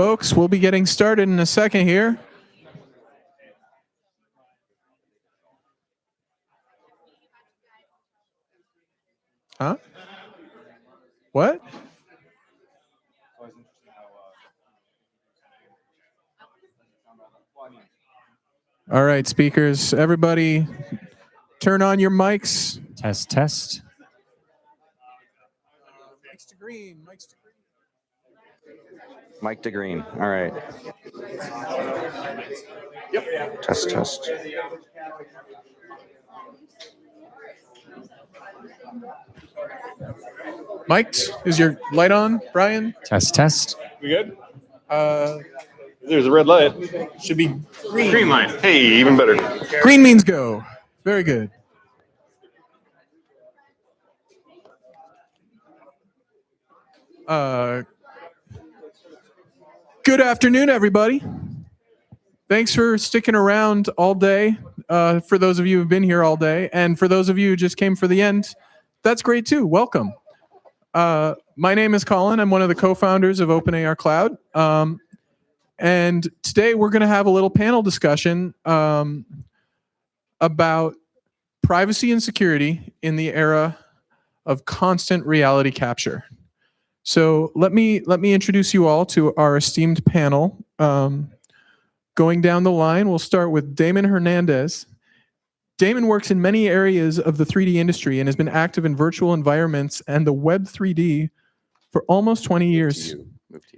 Folks, we'll be getting started in a second here. Huh? What? All right, speakers, everybody turn on your mics. Test, test. Mics to green, mics to green. Mic to green. All right. Yep. Test, test. Mic'd? Is your light on, Brian? Test, test. We good? There's a red light. Should be green. Green light. Hey, even better. Green means go. Very good. Good afternoon, everybody. Thanks for sticking around all day. For those of you who've been here all day, and for those of you who just came for the end, that's great too. Welcome. My name is Colin. I'm one of the co-founders of OpenAR Cloud. And today we're going to have a little panel discussion about privacy and security in the era of constant reality capture. So let me introduce you all to our esteemed panel. Going down the line, we'll start with Damon Hernandez. Damon works in many areas of the 3D industry and has been active in virtual environments and the Web 3D for almost 20 years.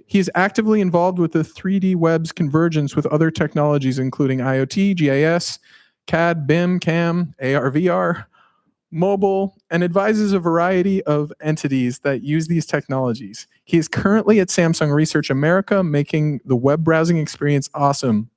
He is actively involved with the 3D web's convergence with other technologies, including IoT, GIS, CAD, BIM, CAM, AR, VR, mobile, and advises a variety of entities that use these technologies. He is currently at Samsung Research America, making the web browsing experience awesome.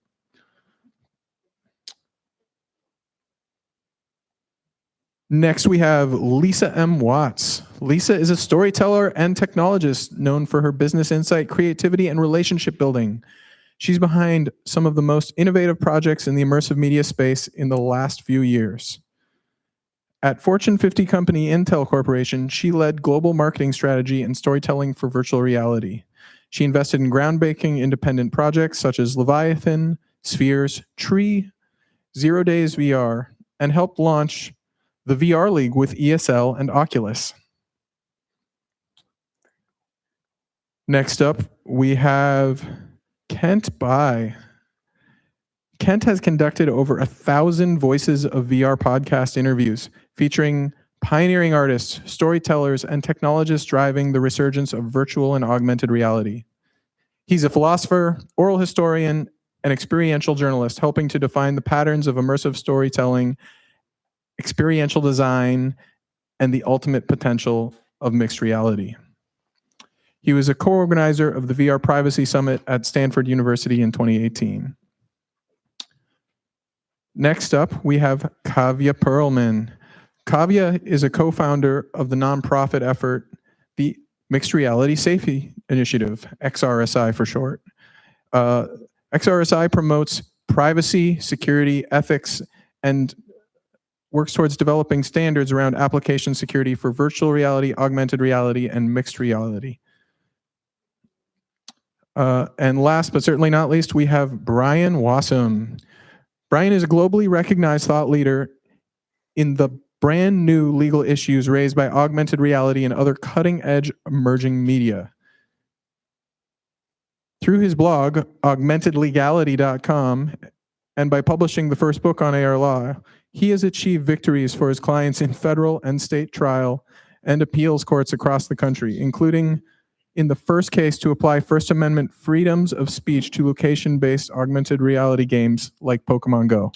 Next, we have Lisa M. Watts. Lisa is a storyteller and technologist known for her business insight, creativity, and relationship building. She's behind some of the most innovative projects in the immersive media space in the last few years. At Fortune 50 company Intel Corporation, she led global marketing strategy and storytelling for virtual reality. She invested in groundbreaking independent projects such as Leviathan, Spheres, Tree, 0 Days VR, and helped launch the VR League with ESL and Oculus. Next up, we have Kent Bai. Kent has conducted over 1,000 Voices of VR podcast interviews featuring pioneering artists, storytellers, and technologists driving the resurgence of virtual and augmented reality. He's a philosopher, oral historian, and experiential journalist, helping to define the patterns of immersive storytelling, experiential design, and the ultimate potential of mixed reality. He was a co-organizer of the VR Privacy Summit at Stanford University in 2018. Next up, we have Kavya Pearlman. Kavya is a co-founder of the nonprofit effort, the Mixed Reality Safety Initiative, XRSI for short. XRSI promotes privacy, security, ethics, and works towards developing standards around application security for virtual reality, augmented reality, and mixed reality. And last but certainly not least, we have Bryan Wasum. Bryan is a globally recognized thought leader in the brand new legal issues raised by augmented reality and other cutting-edge emerging media. Through his blog, augmentedlegality.com, and by publishing the first book on AR law, he has achieved victories for his clients in federal and state trial and appeals courts across the country, including in the first case to apply First Amendment freedoms of speech to location-based augmented reality games like Pokemon Go.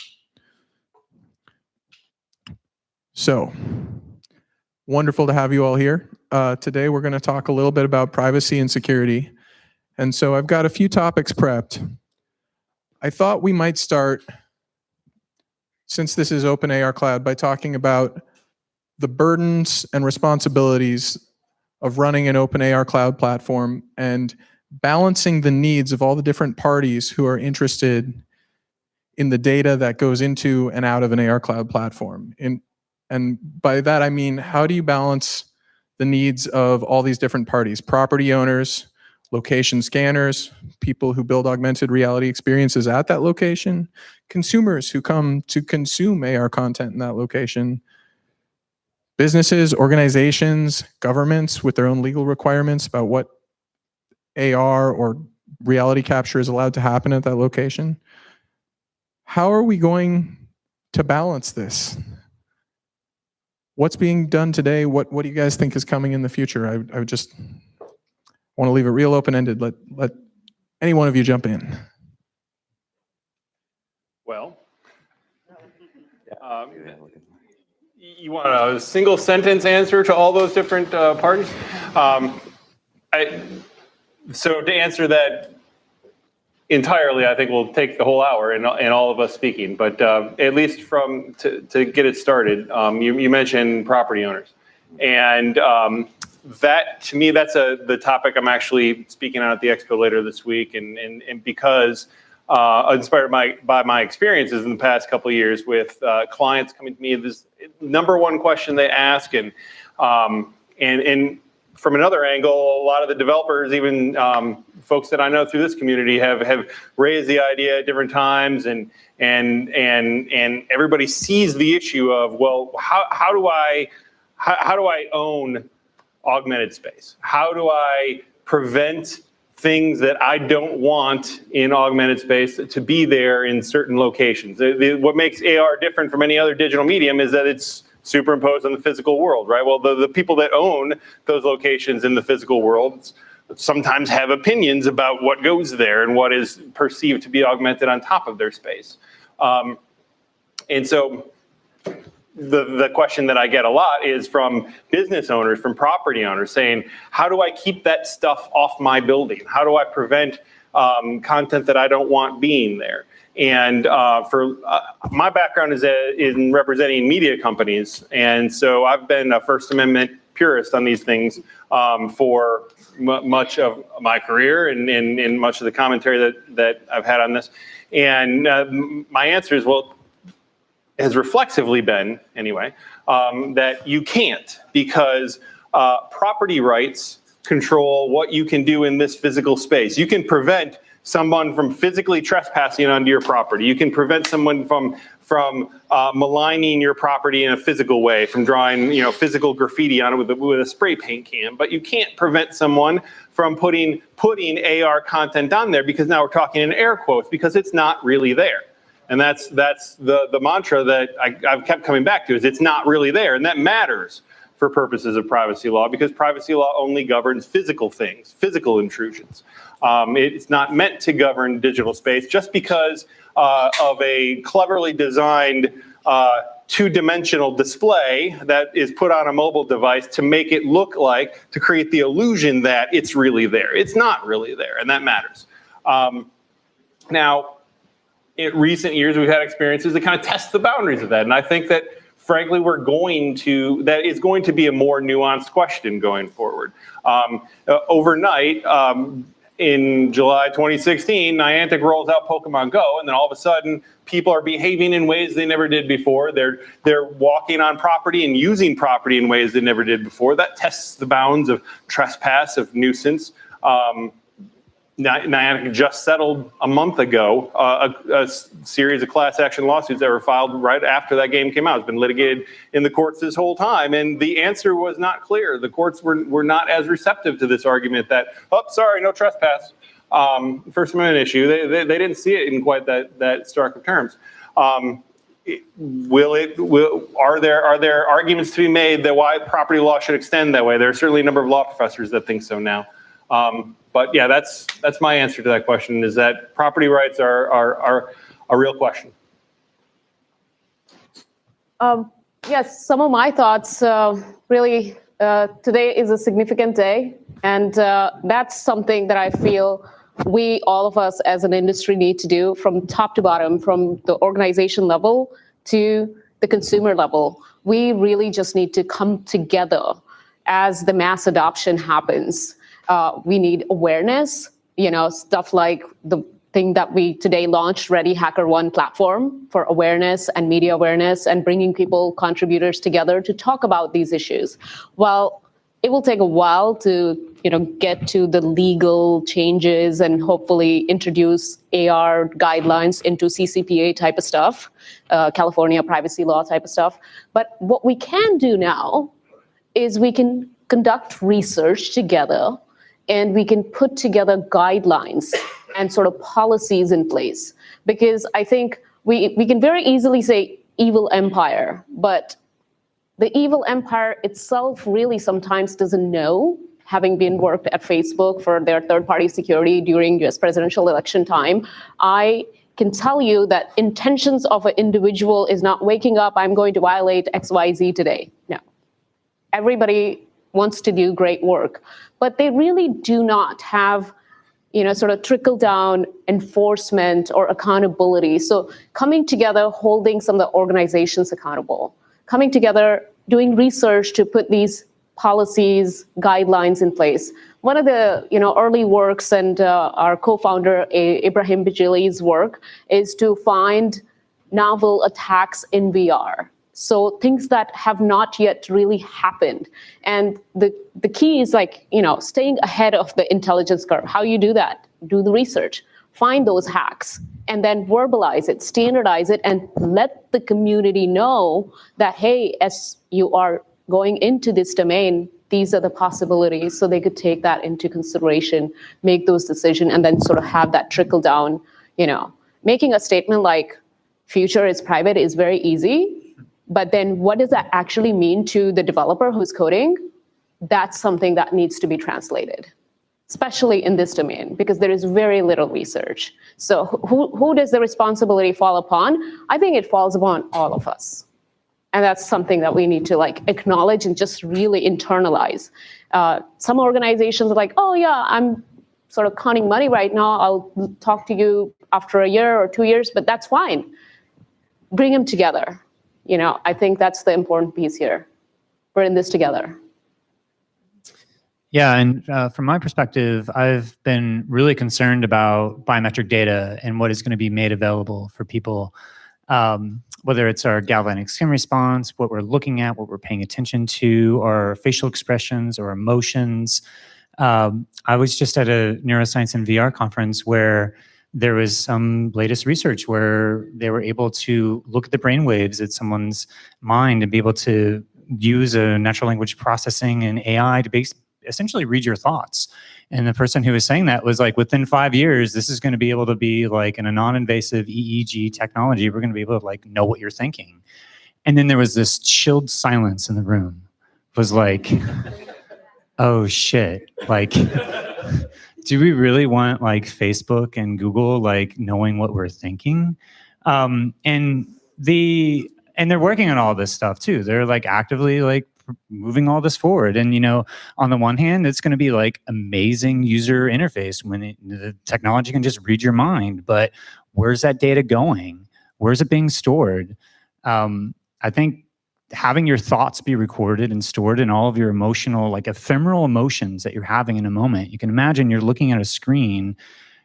So, wonderful to have you all here. Today we're going to talk a little bit about privacy and security. And so I've got a few topics prepped. I thought we might start, since this is OpenAR Cloud, by talking about the burdens and responsibilities of running an OpenAR Cloud platform and balancing the needs of all the different parties who are interested in the data that goes into and out of an AR Cloud platform. And by that, I mean, how do you balance the needs of all these different parties, property owners, location scanners, people who build augmented reality experiences at that location, consumers who come to consume AR content in that location, businesses, organizations, governments with their own legal requirements about what AR or reality capture is allowed to happen at that location. How are we going to balance this? What's being done today? What do you guys think is coming in the future? I would just want to leave it real open-ended. Let any one of you jump in. Well, you want a single sentence answer to all those different parties? So to answer that entirely, I think we'll take the whole hour and all of us speaking. But at least to get it started, you mentioned property owners, and that to me that's the topic I'm actually speaking on at the expo later this week, and because inspired by my experiences in the past couple of years with clients coming to me, this number one question they ask, and from another angle, a lot of the developers, even folks that I know through this community, have raised the idea at different times, and everybody sees the issue of, well, how do I own augmented space? How do I prevent things that I don't want in augmented space to be there in certain locations? What makes AR different from any other digital medium is that it's superimposed on the physical world, right? Well, the people that own those locations in the physical world sometimes have opinions about what goes there and what is perceived to be augmented on top of their space. And so the question that I get a lot is from business owners, from property owners saying, how do I keep that stuff off my building? How do I prevent content that I don't want being there? And for my background is in representing media companies, and so I've been a First Amendment purist on these things for much of my career and much of the commentary that I've had on this. And my answer is, well, has reflexively been, anyway, that you can't, because property rights control what you can do in this physical space. You can prevent someone from physically trespassing onto your property. You can prevent someone from maligning your property in a physical way, from drawing physical graffiti on it with a spray paint can. But you can't prevent someone from putting AR content on there, because now we're talking in air quotes, because it's not really there. And that's the mantra that I've kept coming back to, is it's not really there, and that matters for purposes of privacy law, because privacy law only governs physical things, physical intrusions. It's not meant to govern digital space. Just because of a cleverly designed two-dimensional display that is put on a mobile device to make it look like, to create the illusion that it's really there. It's not really there, and that matters. Now, in recent years, we've had experiences that kind of test the boundaries of that, and I think that, frankly, that is going to be a more nuanced question going forward. Overnight, in July 2016, Niantic rolls out Pokemon Go, and then all of a sudden, people are behaving in ways they never did before. They're walking on property and using property in ways they never did before. That tests the bounds of trespass, of nuisance. Niantic just settled a month ago a series of class action lawsuits that were filed right after that game came out. It's been litigated in the courts this whole time, and the answer was not clear. The courts were not as receptive to this argument that, oh, sorry, no trespass, First Amendment issue. They didn't see it in quite that stark of terms. Are there arguments to be made that why property law should extend that way? There are certainly a number of law professors that think so now. But yeah, that's my answer to that question, is that property rights are a real question. Yes, some of my thoughts, really, today is a significant day, and that's something that I feel all of us as an industry need to do from top to bottom, from the organization level to the consumer level. We really just need to come together as the mass adoption happens. We need awareness, stuff like the thing that we today launched, Ready Hacker One platform for awareness and media awareness, and bringing contributors together to talk about these issues. Well, it will take a while to get to the legal changes and hopefully introduce AR guidelines into CCPA type of stuff, California privacy law type of stuff. But what we can do now is we can conduct research together, and we can put together guidelines and sort of policies in place. Because I think we can very easily say evil empire, but the evil empire itself really sometimes doesn't know, having been worked at Facebook for their third-party security during US presidential election time. I can tell you that intentions of an individual is not waking up, I'm going to violate XYZ today. No. Everybody wants to do great work, but they really do not have sort of trickle down enforcement or accountability. So coming together, holding some of the organizations accountable, coming together, doing research to put these policies, guidelines in place. One of the early works, and our co-founder Ibrahim Bijili's work, is to find novel attacks in VR. So things that have not yet really happened. And the key is staying ahead of the intelligence curve. How you do that? Do the research, find those hacks, and then verbalize it, standardize it, and let the community know that, hey, as you are going into this domain, these are the possibilities. So they could take that into consideration, make those decisions, and then sort of have that trickle down. Making a statement like future is private is very easy. But then what does that actually mean to the developer who's coding? That's something that needs to be translated, especially in this domain, because there is very little research. So who does the responsibility fall upon? I think it falls upon all of us. And that's something that we need to acknowledge and just really internalize. Some organizations are like, oh yeah, I'm sort of counting money right now. I'll talk to you after a year or 2 years, but that's fine. Bring them together. I think that's the important piece here. We're in this together. Yeah, and from my perspective, I've been really concerned about biometric data and what is going to be made available for people, whether it's our galvanic skin response, what we're looking at, what we're paying attention to, our facial expressions or emotions. I was just at a neuroscience and VR conference where there was some latest research where they were able to look at the brain waves at someone's mind and be able to use a natural language processing and AI to essentially read your thoughts. And the person who was saying that was like, within 5 years, this is going to be able to be like in a non-invasive EEG technology. We're going to be able to know what you're thinking. And then there was this chilled silence in the room. It was like, oh shit. Do we really want Facebook and Google knowing what we're thinking? And they're working on all this stuff too. They're actively moving all this forward. And on the one hand, it's going to be amazing user interface when the technology can just read your mind. But where's that data going? Where's it being stored? I think having your thoughts be recorded and stored in all of your emotional, ephemeral emotions that you're having in a moment. You can imagine you're looking at a screen,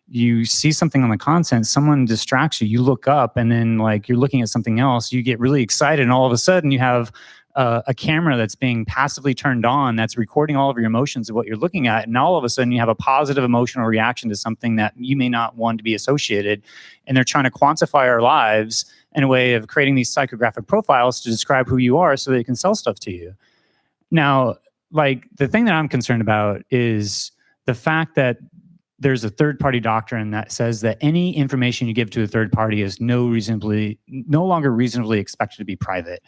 you see something on the content, someone distracts you, you look up, and then you're looking at something else, you get really excited, and all of a sudden you have a camera that's being passively turned on that's recording all of your emotions of what you're looking at, and all of a sudden you have a positive emotional reaction to something that you may not want to be associated, and they're trying to quantify our lives in a way of creating these psychographic profiles to describe who you are so they can sell stuff to you. Now, the thing that I'm concerned about is the fact that there's a third-party doctrine that says that any information you give to a third party is no longer reasonably expected to be private.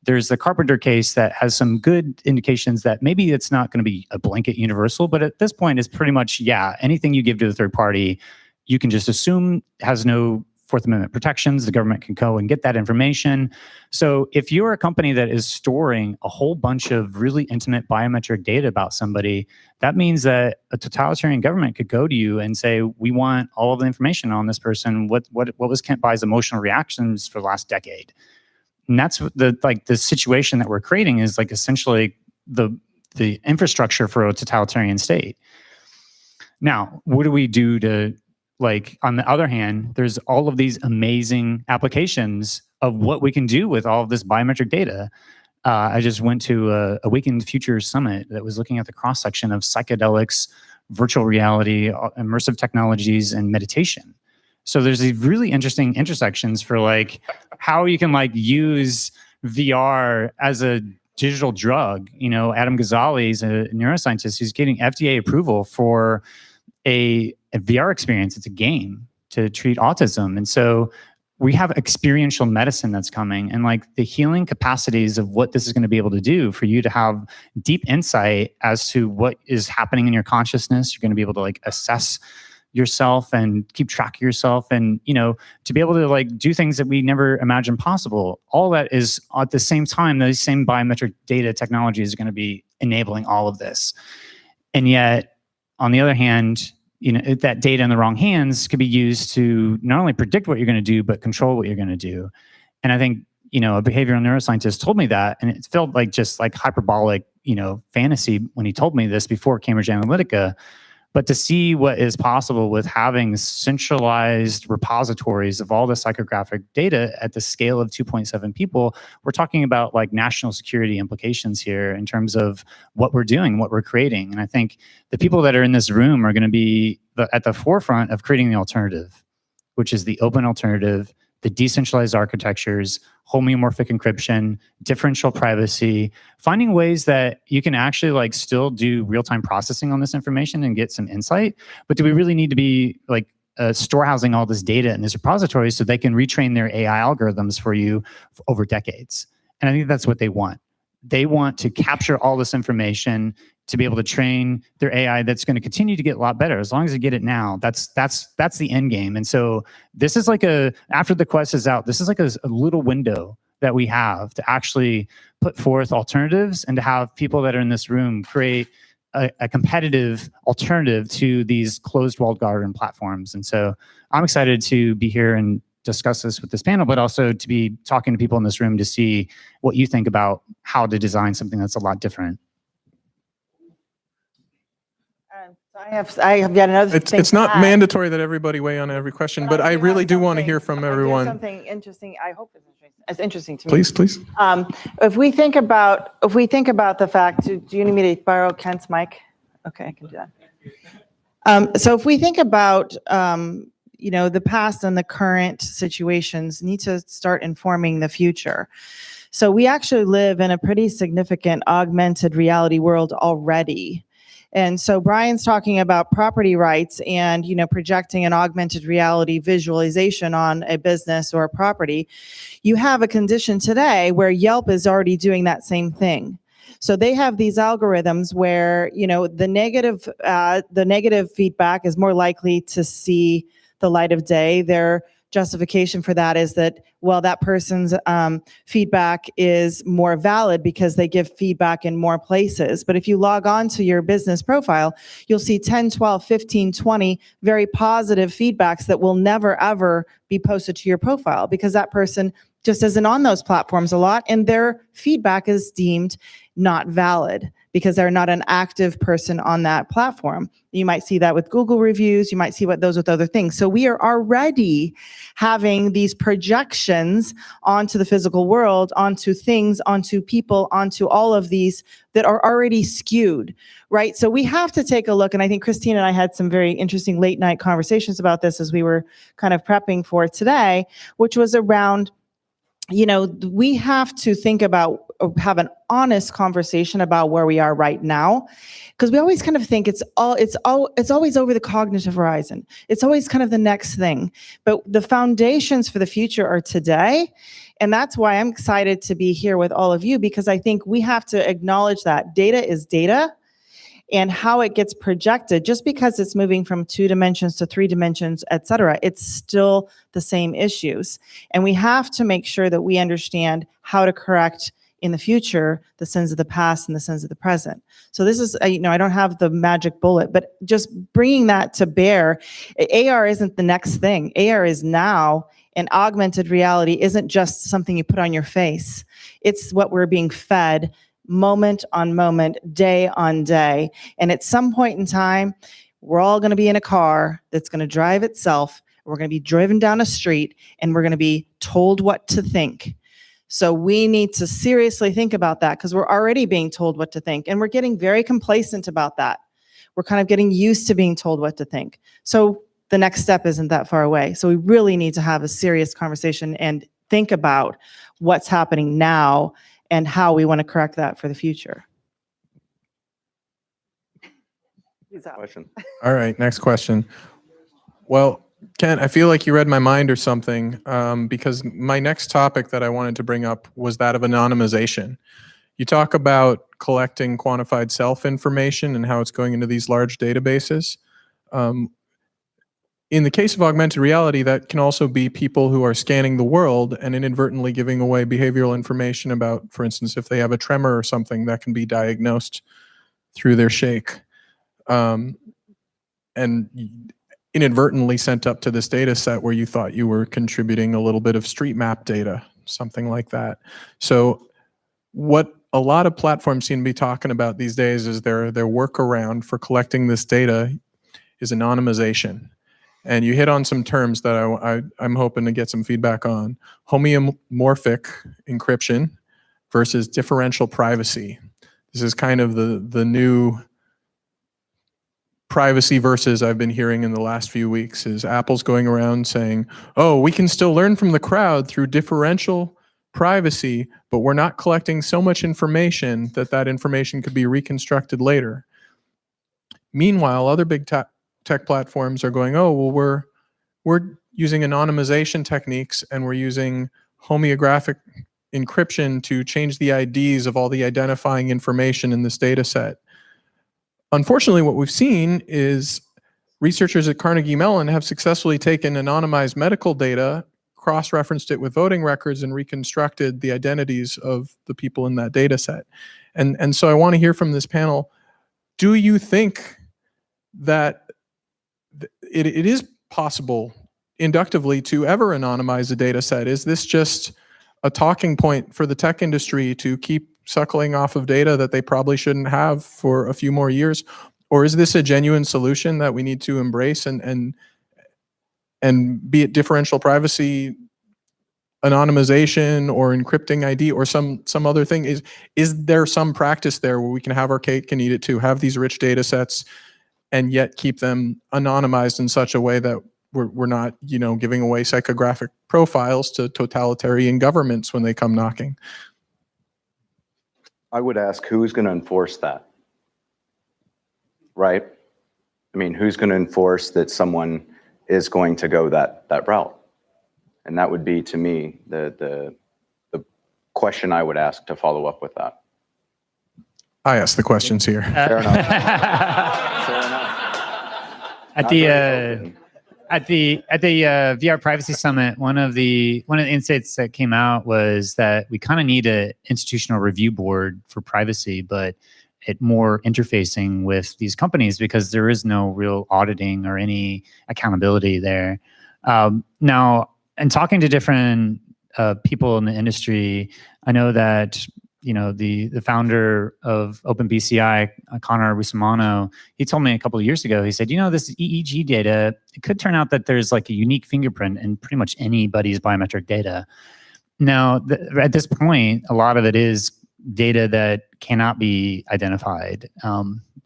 There's the Carpenter case that has some good indications that maybe it's not going to be a blanket universal, but at this point it's pretty much, yeah, anything you give to the third party, you can just assume has no Fourth Amendment protections. The government can go and get that information. So if you're a company that is storing a whole bunch of really intimate biometric data about somebody, that means that a totalitarian government could go to you and say, we want all of the information on this person. What was Kent Bai's emotional reactions for the last decade? And that's the situation that we're creating is essentially the infrastructure for a totalitarian state. Now, what do we do to on the other hand, there's all of these amazing applications of what we can do with all of this biometric data. I just went to a Awakened Future Summit that was looking at the cross-section of psychedelics, virtual reality, immersive technologies, and meditation. So there's these really interesting intersections for like how you can like use VR as a digital drug. You know, Adam Ghazali is a neuroscientist who's getting FDA approval for a VR experience. It's a game to treat autism. And so we have experiential medicine that's coming, and like the healing capacities of what this is going to be able to do for you to have deep insight as to what is happening in your consciousness. You're going to be able to like assess yourself and keep track of yourself, and, you know, to be able to like do things that we never imagined possible. All that is at the same time, those same biometric data technologies are going to be enabling all of this. And yet, on the other hand, you know, that data in the wrong hands could be used to not only predict what you're going to do, but control what you're going to do. And I think, you know, a behavioral neuroscientist told me that, and it felt like just like hyperbolic, you know, fantasy when he told me this before Cambridge Analytica. But to see what is possible with having centralized repositories of all the psychographic data at the scale of 2.7 people, we're talking about like national security implications here in terms of what we're doing, what we're creating. And I think the people that are in this room are going to be at the forefront of creating the alternative, which is the open alternative, the decentralized architectures, homeomorphic encryption, differential privacy, finding ways that you can actually like still do real-time processing on this information and get some insight. But do we really need to be like storehousing all this data in this repository so they can retrain their AI algorithms for you over decades? And I think that's what they want. They want to capture all this information to be able to train their AI that's going to continue to get a lot better. As long as they get it now, that's the end game. And so this is like after the Quest is out, this is like a little window that we have to actually put forth alternatives and to have people that are in this room create a competitive alternative to these closed walled garden platforms. And so I'm excited to be here and discuss this with this panel, but also to be talking to people in this room to see what you think about how to design something that's a lot different. I have yet another thing. It's not mandatory that everybody weigh on every question, but I really do want to hear from everyone. Something interesting. I hope it's interesting to me. Please. If we think about the fact, do you need me to borrow Kent's mic? Okay, I can do that. So if we think about you know, the past and the current situations need to start informing the future. So we actually live in a pretty significant augmented reality world already. And so Bryan's talking about property rights and, you know, projecting an augmented reality visualization on a business or a property. You have a condition today where Yelp is already doing that same thing. So they have these algorithms where, you know, the negative feedback is more likely to see the light of day. Their justification for that is that, well, that person's feedback is more valid because they give feedback in more places. But if you log on to your business profile, you'll see 10, 12, 15, 20 very positive feedbacks that will never, ever be posted to your profile because that person just isn't on those platforms a lot and their feedback is deemed not valid because they're not an active person on that platform. You might see that with Google reviews, you might see those with other things. So we are already having these projections onto the physical world, onto things, onto people, onto all of these that are already skewed, right? So we have to take a look, and I think Christine and I had some very interesting late night conversations about this as we were kind of prepping for today, which was around, you know, we have to think about, have an honest conversation about where we are right now, because we always kind of think it's always over the cognitive horizon. It's always kind of the next thing, but the foundations for the future are today. And that's why I'm excited to be here with all of you, because I think we have to acknowledge that data is data. And how it gets projected, just because it's moving from 2 dimensions to 3 dimensions, et cetera, it's still the same issues. And we have to make sure that we understand how to correct in the future the sins of the past and the sins of the present. So this is, you know, I don't have the magic bullet, but just bringing that to bear, AR isn't the next thing. AR is now, and augmented reality isn't just something you put on your face. It's what we're being fed moment on moment, day on day. And at some point in time, we're all going to be in a car that's going to drive itself. We're going to be driven down a street and we're going to be told what to think. So we need to seriously think about that because we're already being told what to think, and we're getting very complacent about that. We're kind of getting used to being told what to think. So the next step isn't that far away. So we really need to have a serious conversation and think about what's happening now and how we want to correct that for the future. Question. All right, next question. Well, Kent, I feel like you read my mind or something, because my next topic that I wanted to bring up was that of anonymization. You talk about collecting quantified self information and how it's going into these large databases. In the case of augmented reality, that can also be people who are scanning the world and inadvertently giving away behavioral information about, for instance, if they have a tremor or something that can be diagnosed through their shake. And inadvertently sent up to this data set where you thought you were contributing a little bit of street map data, something like that. So what a lot of platforms seem to be talking about these days is their workaround for collecting this data is anonymization. And you hit on some terms that I'm hoping to get some feedback on. Homeomorphic encryption versus differential privacy. This is kind of the new privacy versus I've been hearing in the last few weeks is Apple's going around saying, oh, we can still learn from the crowd through differential privacy, but we're not collecting so much information that that information could be reconstructed later. Meanwhile, other big tech platforms are going, oh, well, we're using anonymization techniques and we're using homeomorphic encryption to change the IDs of all the identifying information in this data set. Unfortunately, what we've seen is researchers at Carnegie Mellon have successfully taken anonymized medical data, cross-referenced it with voting records, and reconstructed the identities of the people in that data set. And so I want to hear from this panel, do you think that it is possible inductively to ever anonymize a data set? Is this just a talking point for the tech industry to keep suckling off of data that they probably shouldn't have for a few more years? Or is this a genuine solution that we need to embrace and be it differential privacy, anonymization, or encrypting ID, or some other thing? Is there some practice there where we can have our cake and eat it too, have these rich data sets and yet keep them anonymized in such a way that we're not, giving away psychographic profiles to totalitarian governments when they come knocking? I would ask, who's going to enforce that? Right? I mean, who's going to enforce that someone is going to go that route? And that would be, to me, the question I would ask to follow up with that. I ask the questions here. Fair enough. Fair enough. At the VR Privacy Summit, one of the insights that came out was that we kind of need an institutional review board for privacy, but it more interfacing with these companies because there is no real auditing or any accountability there. Now, and talking to different people in the industry, I know that the founder of OpenBCI, Connor Rusumano, he told me a couple of years ago, he said, this EEG data, it could turn out that there's like a unique fingerprint in pretty much anybody's biometric data. Now, at this point, a lot of it is data that cannot be identified.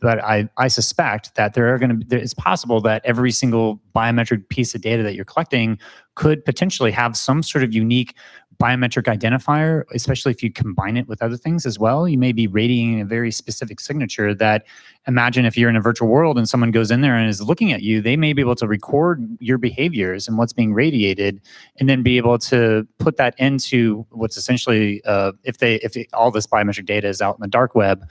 But I suspect that it's possible that every single biometric piece of data that you're collecting could potentially have some sort of unique biometric identifier, especially if you combine it with other things as well. You may be radiating a very specific signature that, imagine if you're in a virtual world and someone goes in there and is looking at you, they may be able to record your behaviors and what's being radiated, and then be able to put that into what's essentially, if all this biometric data is out in the dark web,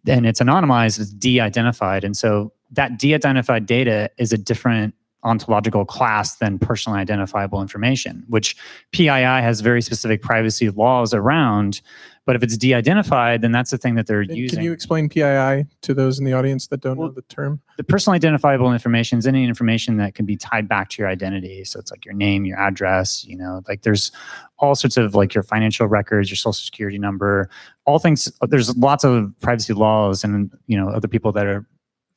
then it's anonymized, it's de-identified. And so that de-identified data is a different ontological class than personally identifiable information, which PII has very specific privacy laws around. But if it's de-identified, then that's the thing that they're using. Can you explain PII to those in the audience that don't know the term? The personally identifiable information is any information that can be tied back to your identity. So it's like your name, your address, like there's all sorts of like your financial records, your social security number, all things. There's lots of privacy laws, and other people that are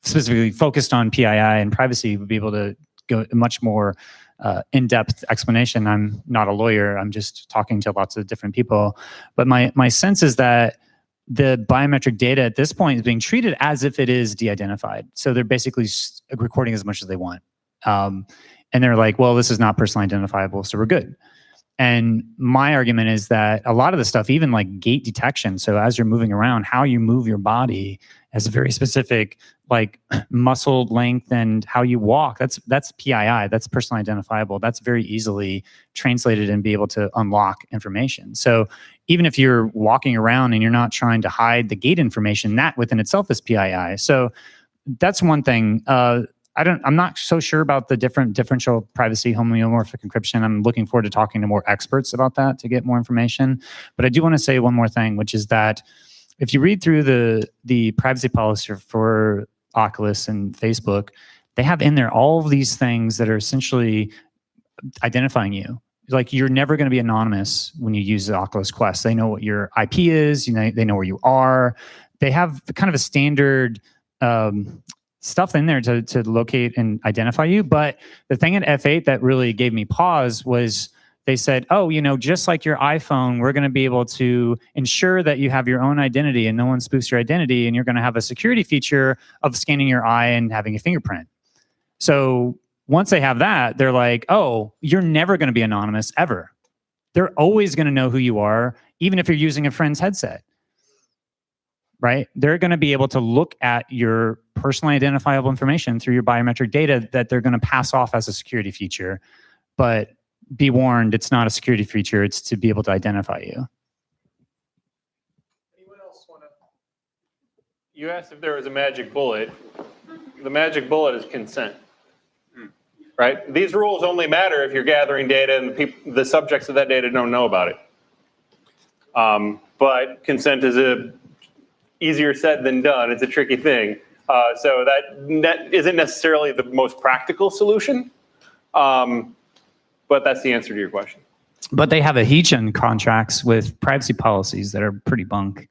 specifically focused on PII and privacy would be able to go much more in-depth explanation. I'm not a lawyer. I'm just talking to lots of different people. But my sense is that the biometric data at this point is being treated as if it is de-identified. So they're basically recording as much as they want. And they're like, well, this is not personally identifiable, so we're good. And my argument is that a lot of the stuff, even like gait detection, so as you're moving around, how you move your body has a very specific like muscle length and how you walk. That's PII, that's personally identifiable. That's very easily translated and be able to unlock information. So even if you're walking around and you're not trying to hide the gait information, that within itself is PII. So that's one thing. I'm not so sure about the differential privacy homeomorphic encryption. I'm looking forward to talking to more experts about that to get more information. But I do want to say one more thing, which is that if you read through the privacy policy for Oculus and Facebook, they have in there all of these things that are essentially identifying you. Like you're never going to be anonymous when you use the Oculus Quest. They know what your IP is. You know, they know where you are. They have kind of a standard stuff in there to locate and identify you. But the thing at F8 that really gave me pause was they said, oh, you know, just like your iPhone, we're going to be able to ensure that you have your own identity and no one spoofs your identity. And you're going to have a security feature of scanning your eye and having a fingerprint. So once they have that, they're like, oh, you're never going to be anonymous ever. They're always going to know who you are, even if you're using a friend's headset. Right? They're going to be able to look at your personally identifiable information through your biometric data that they're going to pass off as a security feature. But be warned, it's not a security feature. It's to be able to identify you. Anyone else want to? You asked if there was a magic bullet. The magic bullet is consent. Right? These rules only matter if you're gathering data and the subjects of that data don't know about it. But consent is easier said than done. It's a tricky thing. So that isn't necessarily the most practical solution, but that's the answer to your question. But they have adhesion contracts with privacy policies that are pretty bunk.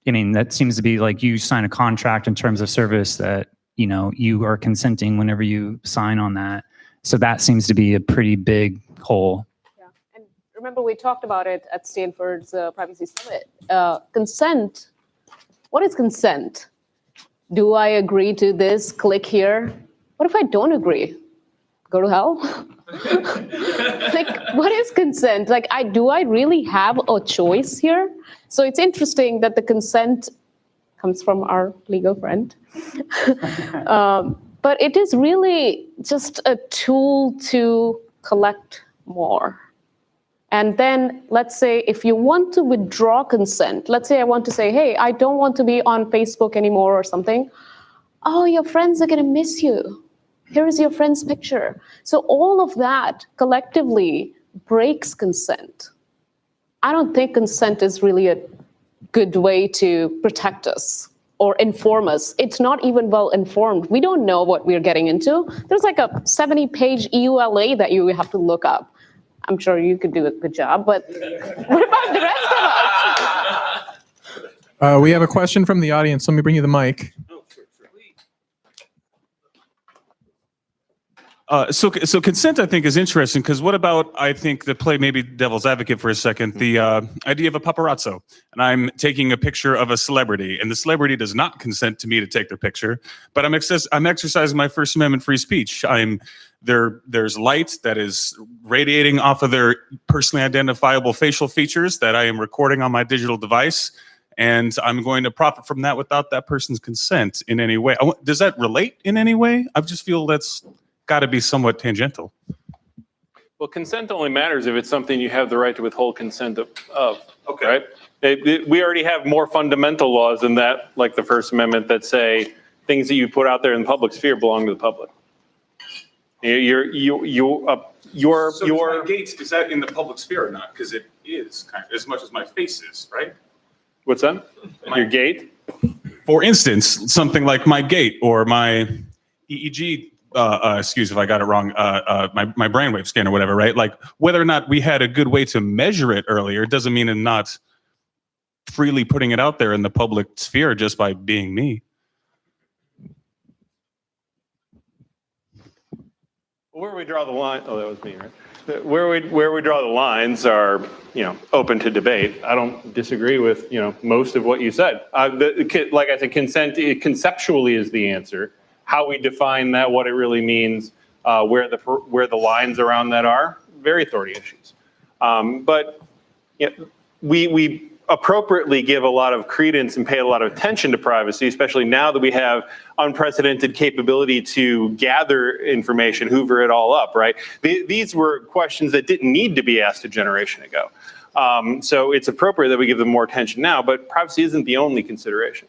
I mean, that seems to be like you sign a contract in terms of service that, you know, you are consenting whenever you sign on that. So that seems to be a pretty big hole. Yeah, and remember we talked about it at Stanford's Privacy Summit. Consent. What is consent? Do I agree to this? Click here. What if I don't agree? Go to hell? Like, what is consent? Like, do I really have a choice here? So it's interesting that the consent comes from our legal friend. But it is really just a tool to collect more. And then let's say if you want to withdraw consent, let's say I want to say, hey, I don't want to be on Facebook anymore or something. Oh, your friends are going to miss you. Here is your friend's picture. So all of that collectively breaks consent. I don't think consent is really a good way to protect us or inform us. It's not even well informed. We don't know what we're getting into. There's like a 70-page EULA that you have to look up. I'm sure you could do a good job, but what about the rest of us? We have a question from the audience. Let me bring you the mic. So consent, I think, is interesting because what about, I think, play maybe devil's advocate for a second, the idea of a paparazzo. And I'm taking a picture of a celebrity, and the celebrity does not consent to me to take their picture, but I'm exercising my First Amendment free speech. There's light that is radiating off of their personally identifiable facial features that I am recording on my digital device, and I'm going to profit from that without that person's consent in any way. Does that relate in any way? I just feel that's got to be somewhat tangential. Well, consent only matters if it's something you have the right to withhold consent of. Okay. Right? We already have more fundamental laws than that, like the First Amendment, that say things that you put out there in the public sphere belong to the public. So my gait, is that in the public sphere or not? Because it is kind of, as much as my face is, right? What's that? Your gait? For instance, something like my gait or my EEG. Excuse if I got it wrong, my brainwave scan or whatever, right? Like whether or not we had a good way to measure it earlier doesn't mean I'm not freely putting it out there in the public sphere just by being me. Where we draw the line, oh, that was me, right? Where we draw the lines are, open to debate. I don't disagree with, most of what you said. Like I said, consent conceptually is the answer. How we define that, what it really means, where the lines around that are, very thorny issues. But we appropriately give a lot of credence and pay a lot of attention to privacy, especially now that we have unprecedented capability to gather information, hoover it all up, right? These were questions that didn't need to be asked a generation ago. So it's appropriate that we give them more attention now, but privacy isn't the only consideration.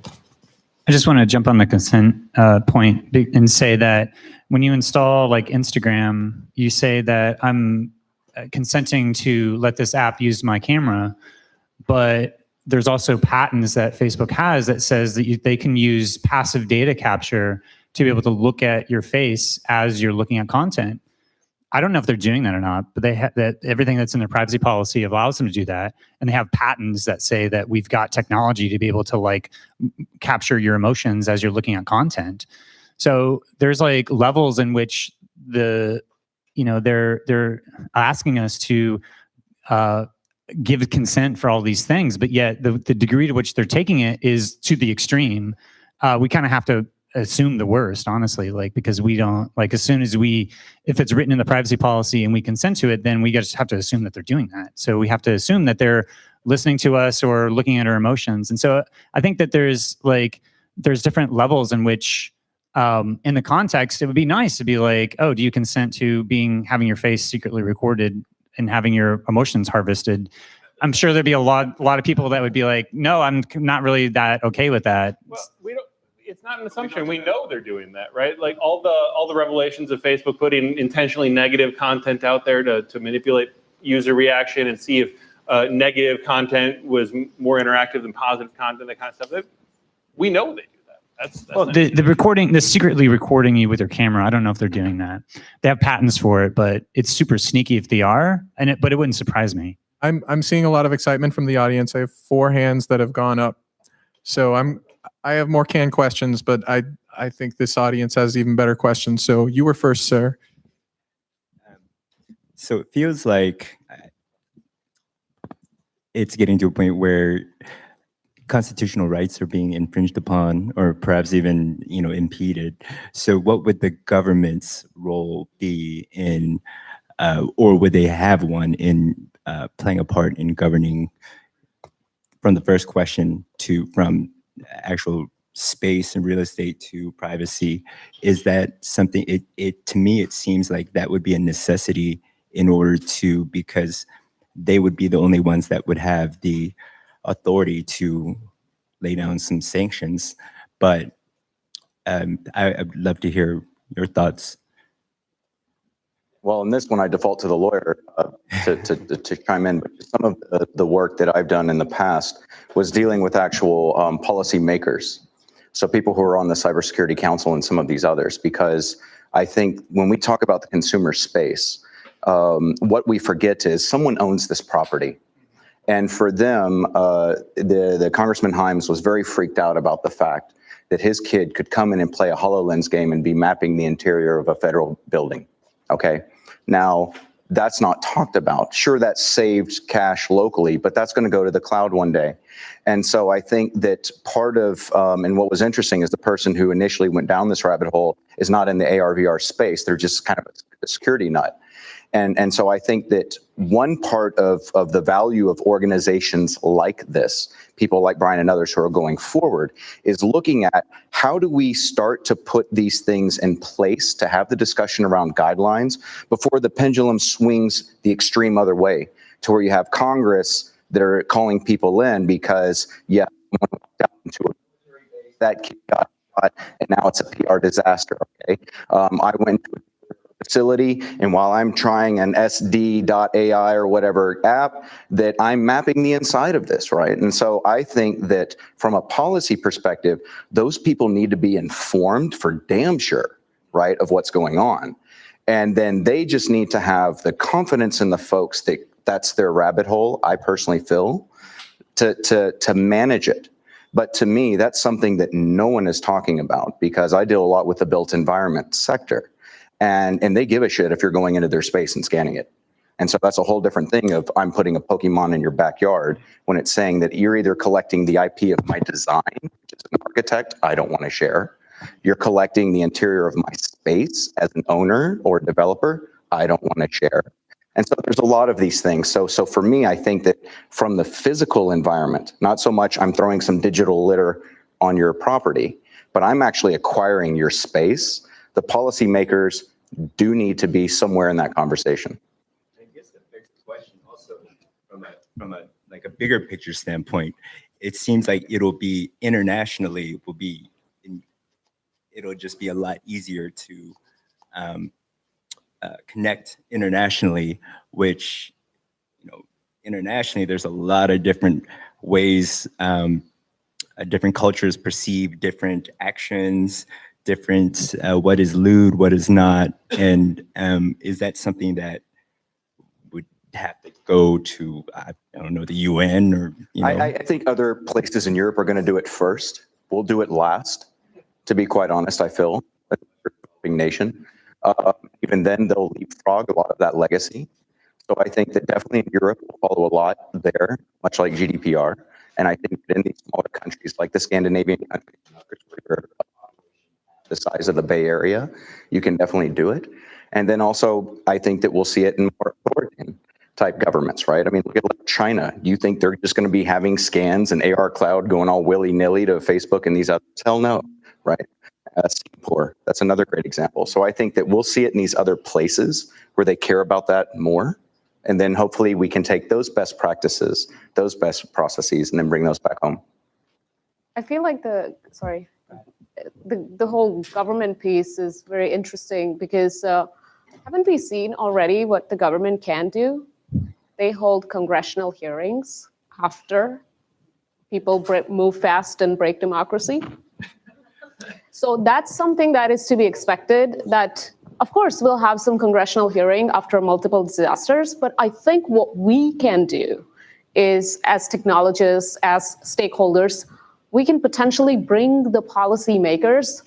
I just want to jump on the consent point and say that when you install like Instagram, you say that I'm consenting to let this app use my camera, but there's also patents that Facebook has that says that they can use passive data capture to be able to look at your face as you're looking at content. I don't know if they're doing that or not, but they have that everything that's in their privacy policy allows them to do that. And they have patents that say that we've got technology to be able to like capture your emotions as you're looking at content. So there's like levels in which they're asking us to give consent for all these things, but yet the degree to which they're taking it is to the extreme. We kind of have to assume the worst, honestly, like, because we don't, like, as soon as if it's written in the privacy policy and we consent to it, then we just have to assume that they're doing that. So we have to assume that they're listening to us or looking at our emotions. And so I think that there's different levels in which, in the context, it would be nice to be like, oh, do you consent to having your face secretly recorded and having your emotions harvested? I'm sure there'd be a lot of people that would be like, no, I'm not really that okay with that. Well, it's not an assumption. We know they're doing that, right? Like all the revelations of Facebook putting intentionally negative content out there to manipulate user reaction and see if negative content was more interactive than positive content, that kind of stuff. We know they do that. That's well, the secretly recording you with their camera, I don't know if they're doing that. They have patents for it, but it's super sneaky if they are, but it wouldn't surprise me. I'm seeing a lot of excitement from the audience. I have 4 hands that have gone up. So I have more canned questions, but I think this audience has even better questions. So you were first, sir. So it feels like it's getting to a point where constitutional rights are being infringed upon, or perhaps even, impeded. So what would the government's role be in, or would they have one in playing a part in governing, from the first question from actual space and real estate to privacy? Is that something, to me, it seems like that would be a necessity in order to, because they would be the only ones that would have the authority to lay down some sanctions. But I'd love to hear your thoughts. Well, in this one, I default to the lawyer to chime in, but some of the work that I've done in the past was dealing with actual policy makers. So people who are on the Cybersecurity Council and some of these others, because I think when we talk about the consumer space, what we forget is someone owns this property. And for them, the Congressman Himes was very freaked out about the fact that his kid could come in and play a HoloLens game and be mapping the interior of a federal building. Okay, now that's not talked about. Sure, that saved cash locally, but that's going to go to the cloud one day. And so I think that part of, and what was interesting is the person who initially went down this rabbit hole is not in the AR/VR space. They're just kind of a security nut. And so I think that one part of the value of organizations like this, people like Bryan and others who are going forward, is looking at how do we start to put these things in place to have the discussion around guidelines before the pendulum swings the extreme other way, to where you have Congress that are calling people in because, that kid got shot and now it's a PR disaster, okay? I went to facility, and while I'm trying an SD.ai or whatever app, that I'm mapping the inside of this, right? And so I think that from a policy perspective, those people need to be informed for damn sure, right, of what's going on. And then they just need to have the confidence in the folks that that's their rabbit hole, I personally feel, to manage it. But to me, that's something that no one is talking about, because I deal a lot with the built environment sector. and they give a shit if you're going into their space and scanning it. And so that's a whole different thing of I'm putting a Pokemon in your backyard when it's saying that you're either collecting the IP of my design, which is an architect, I don't want to share. You're collecting the interior of my space as an owner or developer, I don't want to share. And so there's a lot of these things. So for me, I think that from the physical environment, not so much I'm throwing some digital litter on your property, but I'm actually acquiring your space. The policymakers do need to be somewhere in that conversation. I guess the big question also from a like a bigger picture standpoint, it seems like it'll be internationally, it'll just be a lot easier to connect internationally, which, internationally, there's a lot of different ways, different cultures perceive different actions, different, what is lewd, what is not. And is that something that would have to go to, I don't know, the UN or, I think other places in Europe are going to do it first. We'll do it last, to be quite honest, I feel, a developing nation. Even then, they'll leapfrog a lot of that legacy. So I think that definitely in Europe, we'll follow a lot there, much like GDPR. And I think that in these smaller countries, like the Scandinavian countries, the size of the Bay Area, you can definitely do it. And then also, I think that we'll see it in more authoritarian type governments, right? I mean, look at like China. Do you think they're just going to be having scans and AR cloud going all willy-nilly to Facebook and these others? Hell no, right? Singapore, that's another great example. So I think that we'll see it in these other places where they care about that more. And then hopefully we can take those best practices, those best processes, and then bring those back home. I feel like the whole government piece is very interesting because haven't we seen already what the government can do? They hold congressional hearings after people move fast and break democracy. So that's something that is to be expected, that of course we'll have some congressional hearing after multiple disasters, but I think what we can do is, as technologists, as stakeholders, we can potentially bring the policymakers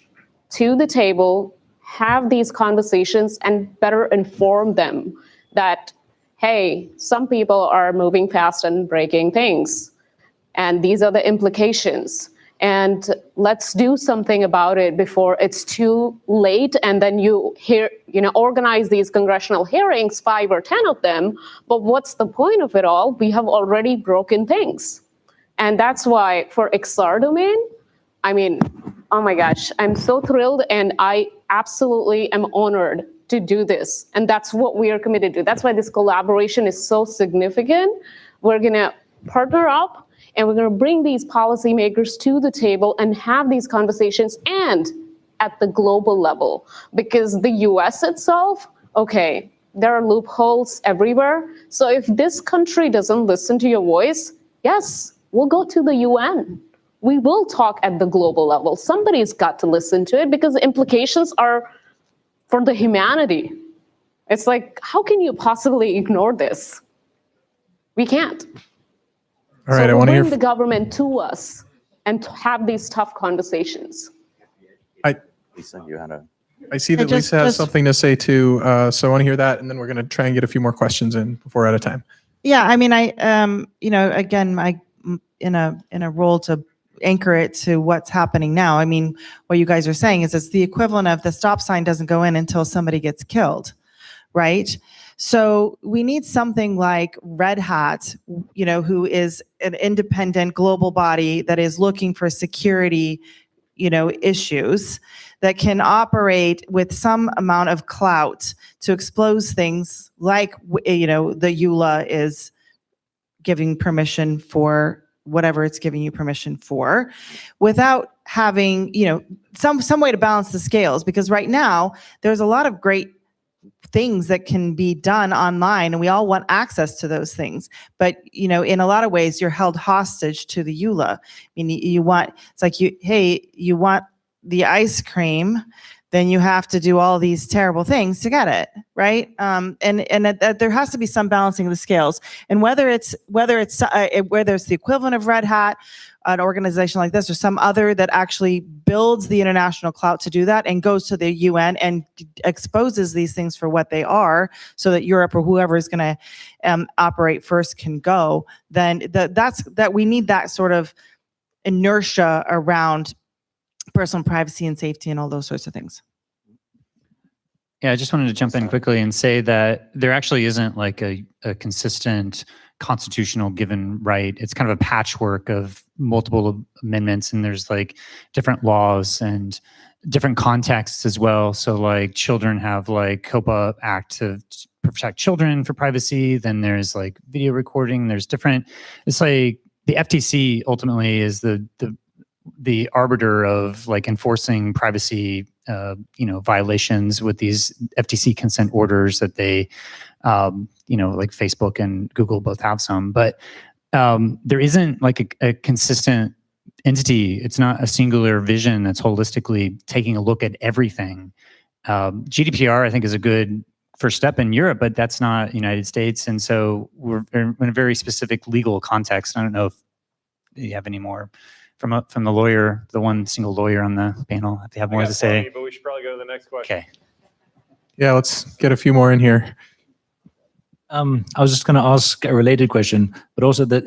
to the table, have these conversations, and better inform them that, hey, some people are moving fast and breaking things, and these are the implications. And let's do something about it before it's too late. And then you organize these congressional hearings, 5 or 10 of them. But what's the point of it all? We have already broken things. And that's why for XR domain, I mean, oh my gosh, I'm so thrilled. And I absolutely am honored to do this. And that's what we are committed to. That's why this collaboration is so significant. We're going to partner up. And we're going to bring these policymakers to the table and have these conversations, and at the global level. Because the US itself, okay, there are loopholes everywhere. So if this country doesn't listen to your voice, yes, we'll go to the UN. We will talk at the global level. Somebody's got to listen to it because the implications are for the humanity. It's like, how can you possibly ignore this? We can't. All right, so I want to hear bring the government to us and to have these tough conversations. Lisa, you had a... I see that Lisa has something to say too, so I want to hear that, and then we're going to try and get a few more questions in before we're out of time. Yeah, I mean, again, in a role to anchor it to what's happening now. I mean, what you guys are saying is it's the equivalent of the stop sign doesn't go in until somebody gets killed, right? So we need something like Red Hat, who is an independent global body that is looking for security, issues that can operate with some amount of clout to expose things like, the EULA is giving permission for whatever it's giving you permission for, without having, some way to balance the scales. Because right now there's a lot of great things that can be done online, and we all want access to those things. But, in a lot of ways, you're held hostage to the EULA. I mean, you want the ice cream then you have to do all these terrible things to get it, right? And that there has to be some balancing of the scales. And whether it's the equivalent of Red Hat, an organization like this, or some other that actually builds the international clout to do that and goes to the UN and exposes these things for what they are, so that Europe or whoever is going to operate first can go, then that we need that sort of inertia around personal privacy and safety and all those sorts of things. Yeah, I just wanted to jump in quickly and say that there actually isn't like a consistent constitutional given right. It's kind of a patchwork of multiple amendments, and there's like different laws and different contexts as well. So like children have like COPA Act to protect children for privacy. Then there's like video recording. There's different, it's like the FTC ultimately is the arbiter of like enforcing privacy violations with these FTC consent orders that they like Facebook and Google both have some, but there isn't like a consistent entity. It's not a singular vision that's holistically taking a look at everything. GDPR, I think, is a good first step in Europe, but that's not United States. And so we're in a very specific legal context. I don't know if you have any more from the lawyer, the one single lawyer on the panel, if they have more to say. Plenty, but we should probably go to the next question. Okay. Yeah, let's get a few more in here. I was just going to ask a related question, but also that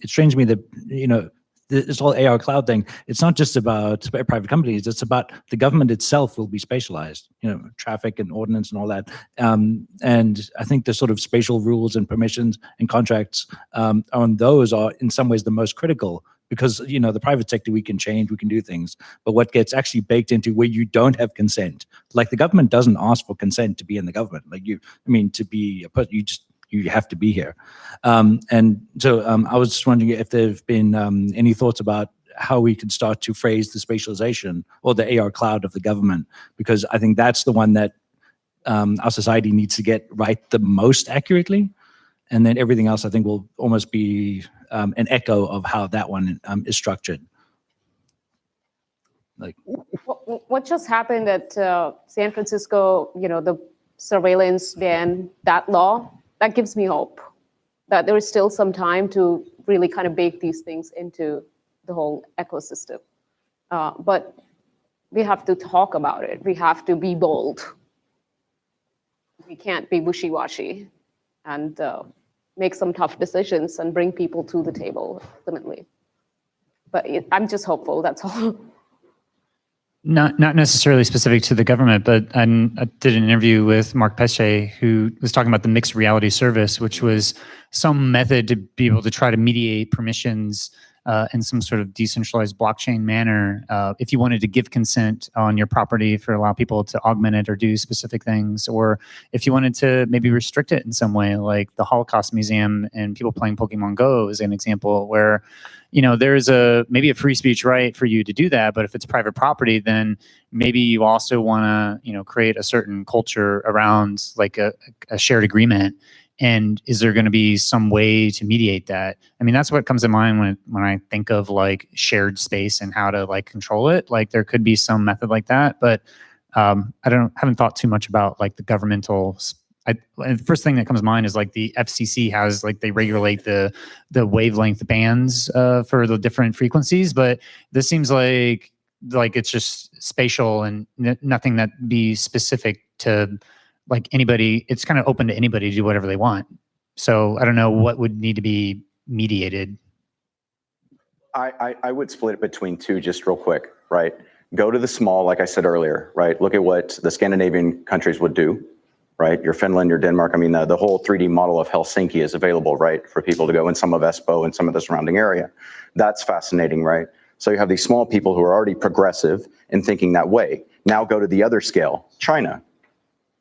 it strange to me that, this whole AR cloud thing, it's not just about private companies, it's about the government itself will be spatialized, traffic and ordinance and all that. And I think the sort of spatial rules and permissions and contracts on those are in some ways the most critical, because, the private sector, we can change, we can do things, but what gets actually baked into where you don't have consent, like the government doesn't ask for consent to be in the government. Like to be a person, you have to be here. And so I was just wondering if there have been any thoughts about how we could start to phrase the spatialization or the AR cloud of the government, because I think that's the one that our society needs to get right the most accurately. And then everything else, I think, will almost be an echo of how that one is structured. Like, what just happened at San Francisco, the surveillance ban, that law, that gives me hope that there is still some time to really kind of bake these things into the whole ecosystem. But we have to talk about it. We have to be bold. We can't be wishy-washy and make some tough decisions and bring people to the table ultimately. But I'm just hopeful, that's all. Not necessarily specific to the government, but I did an interview with Mark Pesce, who was talking about the mixed reality service, which was some method to be able to try to mediate permissions in some sort of decentralized blockchain manner. If you wanted to give consent on your property for allow people to augment it or do specific things, or if you wanted to maybe restrict it in some way, like the Holocaust Museum and people playing Pokemon Go is an example where, there's maybe a free speech right for you to do that, but if it's private property, then maybe you also want to, create a certain culture around like a shared agreement. And is there going to be some way to mediate that? I mean, that's what comes to mind when I think of like shared space and how to like control it. Like there could be some method like that, but I haven't thought too much about like the governmental. The first thing that comes to mind is like the FCC has like they regulate the wavelength bands for the different frequencies, but this seems like it's just spatial and nothing that be specific to like anybody. It's kind of open to anybody to do whatever they want. So I don't know what would need to be mediated. I would split it between two just real quick, right? Go to the small, like I said earlier, right? Look at what the Scandinavian countries would do, right? Your Finland, your Denmark. I mean, the whole 3D model of Helsinki is available, right? For people to go in some of Espoo and some of the surrounding area. That's fascinating, right? So you have these small people who are already progressive in thinking that way. Now go to the other scale, China,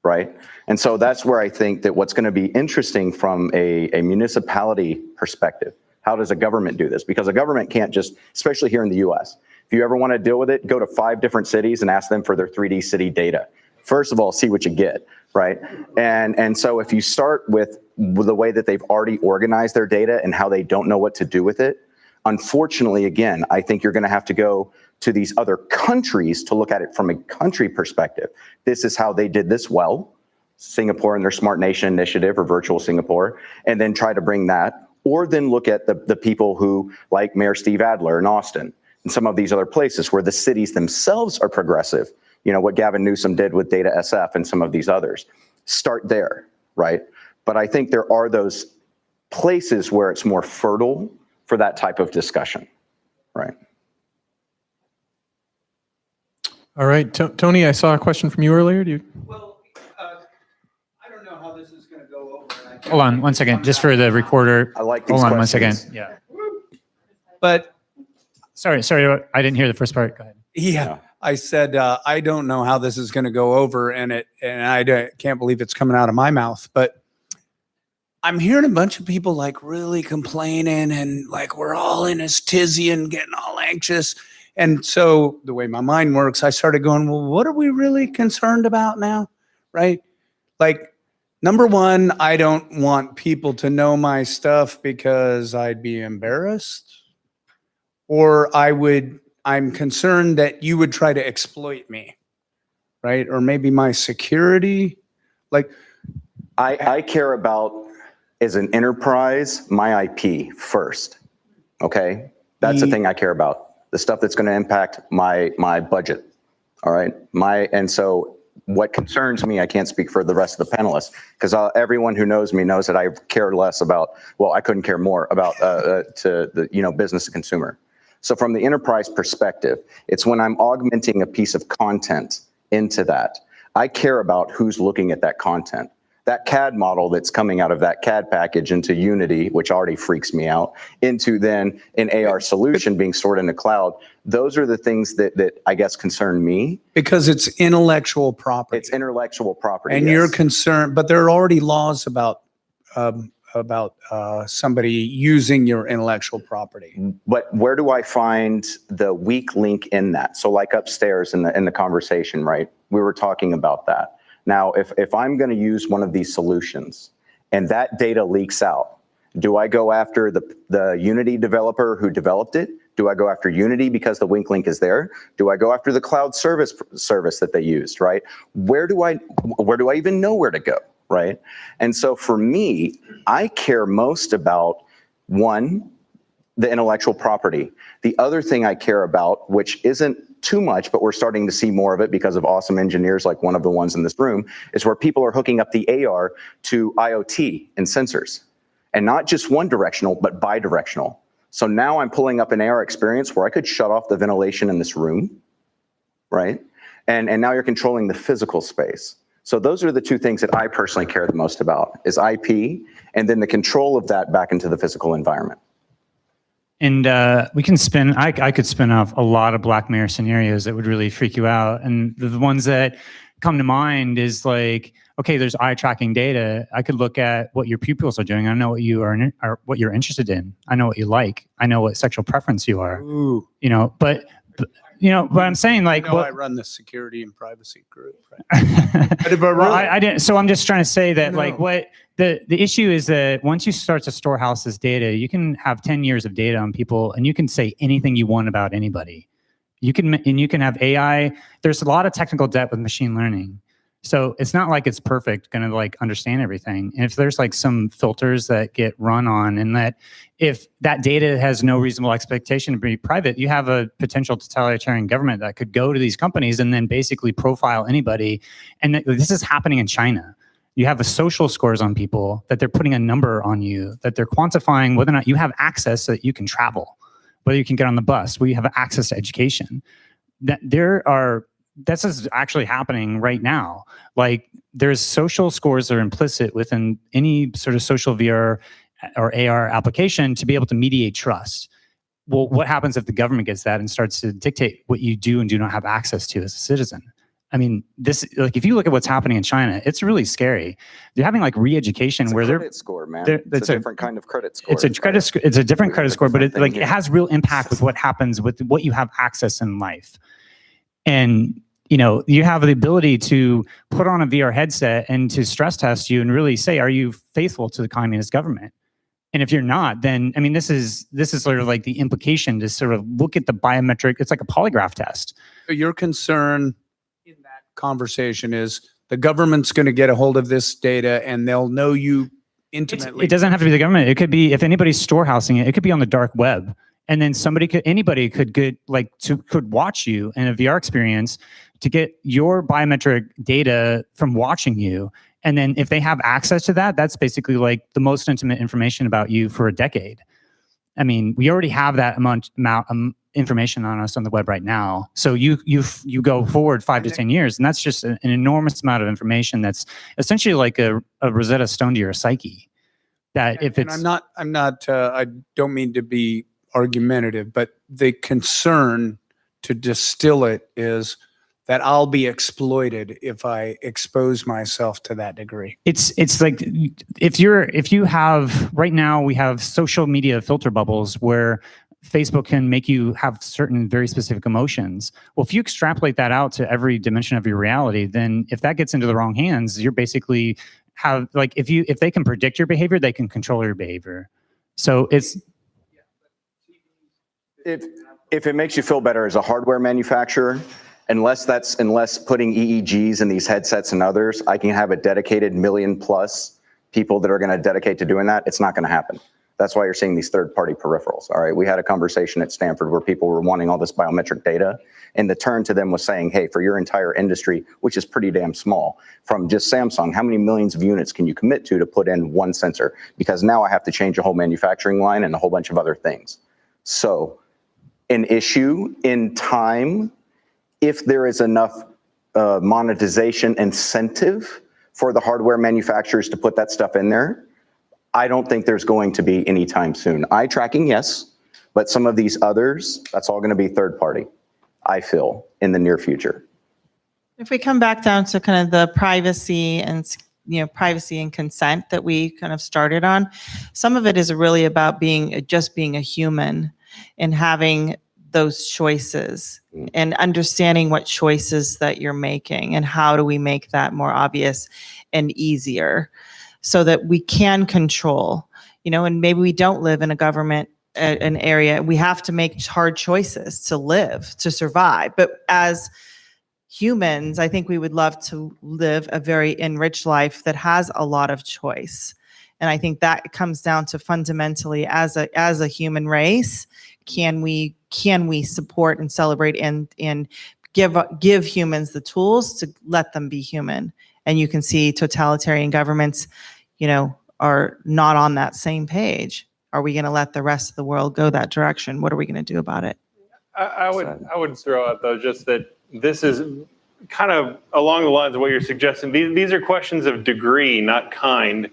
right? And so that's where I think that what's going to be interesting from a municipality perspective. How does a government do this? Because a government can't just, especially here in the US, if you ever want to deal with it, go to 5 different cities and ask them for their 3D city data. First of all, see what you get, right? And so if you start with the way that they've already organized their data and how they don't know what to do with it, unfortunately, again, I think you're going to have to go to these other countries to look at it from a country perspective. This is how they did this well, Singapore and their Smart Nation initiative or Virtual Singapore, and then try to bring that, or then look at the people who, like Mayor Steve Adler in Austin, and some of these other places where the cities themselves are progressive, you know, what Gavin Newsom did with Data SF and some of these others. Start there, right? But I think there are those places where it's more fertile for that type of discussion, right? All right, Tony, I saw a question from you earlier. Do you? Well, I don't know how this is going to go over. Hold on 1 second, just for the recorder. I like these Hold on 1 questions. second. Yeah. But Sorry, I didn't hear the first part. Go ahead. yeah, I said I don't know how this is going to go over, and can't believe it's coming out of my mouth. But I'm hearing a bunch of people like really complaining, and like we're all in this tizzy and getting all anxious. And so the way my mind works, I started going, well, what are we really concerned about now? Right? Like, number one, I don't want people to know my stuff because I'd be embarrassed. Or I'm concerned that you would try to exploit me, right? Or maybe my security. Like, I care about, as an enterprise, my IP first, okay? That's the thing I care about. The stuff that's going to impact my budget, all right? And so what concerns me, I can't speak for the rest of the panelists, because everyone who knows me knows that I care less about, well, I couldn't care more about to the, you know, business to consumer. So from the enterprise perspective, it's when I'm augmenting a piece of content into that, I care about who's looking at that content. That CAD model that's coming out of that CAD package into Unity, which already freaks me out, into then an AR solution being stored in the cloud. Those are the things that I guess concern me. because it's intellectual property. It's intellectual property. and yes. you're concerned, but there are already laws about somebody using your intellectual property. But where do I find the weak link in that? So like upstairs in the conversation, right? We were talking about that. Now, if I'm going to use one of these solutions and that data leaks out, do I go after the Unity developer who developed it? Do I go after Unity because the weak link is there? Do I go after the cloud service that they used, right? Where do I even know where to go, right? And so for me, I care most about, one, the intellectual property. The other thing I care about, which isn't too much, but we're starting to see more of it because of awesome engineers like one of the ones in this room, is where people are hooking up the AR to IoT and sensors. And not just one directional, but bi-directional. So now I'm pulling up an AR experience where I could shut off the ventilation in this room, right? And now you're controlling the physical space. So those are the two things that I personally care the most about, is IP and then the control of that back into the physical environment. And we can spin, I could spin off a lot of Black Mirror scenarios that would really freak you out. And the ones that come to mind is like, okay, there's eye tracking data. I could look at what your pupils are doing. I know what you are, or what you're interested in. I know what you like. I know what sexual preference you are. Ooh. You know, but I'm saying, like, You know, I run the security and privacy group, right? well, I didn't. So I'm just trying to say that, like, what the issue is that once you start to storehouse this data, you can have 10 years of data on people, and you can say anything you want about anybody. You can have AI. There's a lot of technical debt with machine learning. So it's not like it's perfect, going to like understand everything. And if there's like some filters that get run on, and that if that data has no reasonable expectation to be private, you have a potential totalitarian government that could go to these companies and then basically profile anybody. And this is happening in China. You have a social scores on people that they're putting a number on you, that they're quantifying whether or not you have access so that you can travel, whether you can get on the bus, whether you have access to education. This is actually happening right now. Like, there's social scores that are implicit within any sort of social VR or AR application to be able to mediate trust. Well, what happens if the government gets that and starts to dictate what you do and do not have access to as a citizen? I mean, if you look at what's happening in China, it's really scary. They're having like re-education where they're credit score, man. It's a different kind of credit score. It's a different credit score, but it has real impact with what happens with what you have access in life. And you have the ability to put on a VR headset and to stress test you and really say, are you faithful to the communist government? And if you're not, then, I mean, this is sort of like the implication to sort of look at the biometric, it's like a polygraph test. So your concern in that conversation is the government's going to get a hold of this data and they'll know you intimately. It doesn't have to be the government. It could be, if anybody's storehousing it, it could be on the dark web. And then anybody could could watch you in a VR experience to get your biometric data from watching you. And then if they have access to that, that's basically like the most intimate information about you for a decade. I mean, we already have that amount information on us on the web right now. So you go forward 5 to 10 years, and that's just an enormous amount of information that's essentially like a Rosetta Stone to your psyche. That if it's, and I'm not. I don't mean to be argumentative, but the concern to distill it is that I'll be exploited if I expose myself to that degree. It's like if you have right now, we have social media filter bubbles where Facebook can make you have certain very specific emotions. Well, if you extrapolate that out to every dimension of your reality, then if that gets into the wrong hands, you're basically have like if they can predict your behavior, they can control your behavior. So it's if it makes you feel better as a hardware manufacturer, unless putting EEGs in these headsets and others, I can have a dedicated 1 million+ people that are going to dedicate to doing that. It's not going to happen. That's why you're seeing these third-party peripherals. All right, we had a conversation at Stanford where people were wanting all this biometric data, and the turn to them was saying, hey, for your entire industry, which is pretty damn small, from just Samsung, how many millions of units can you commit to put in one sensor? Because now I have to change a whole manufacturing line and a whole bunch of other things. So an issue in time, if there is enough monetization incentive for the hardware manufacturers to put that stuff in there, I don't think there's going to be any time soon. Eye tracking, yes, but some of these others, that's all going to be third party, I feel, in the near future. If we come back down to kind of the privacy and consent that we kind of started on, some of it is really about just being a human and having those choices and understanding what choices that you're making and how do we make that more obvious and easier so that we can control, and maybe we don't live in a government, an area. We have to make hard choices to live, to survive. But as humans, I think we would love to live a very enriched life that has a lot of choice. And I think that comes down to fundamentally as a human race, can we support and celebrate and give humans the tools to let them be human? And you can see totalitarian governments, are not on that same page. Are we going to let the rest of the world go that direction? What are we going to do about it? I would throw out though, just that this is kind of along the lines of what you're suggesting. These are questions of degree, not kind.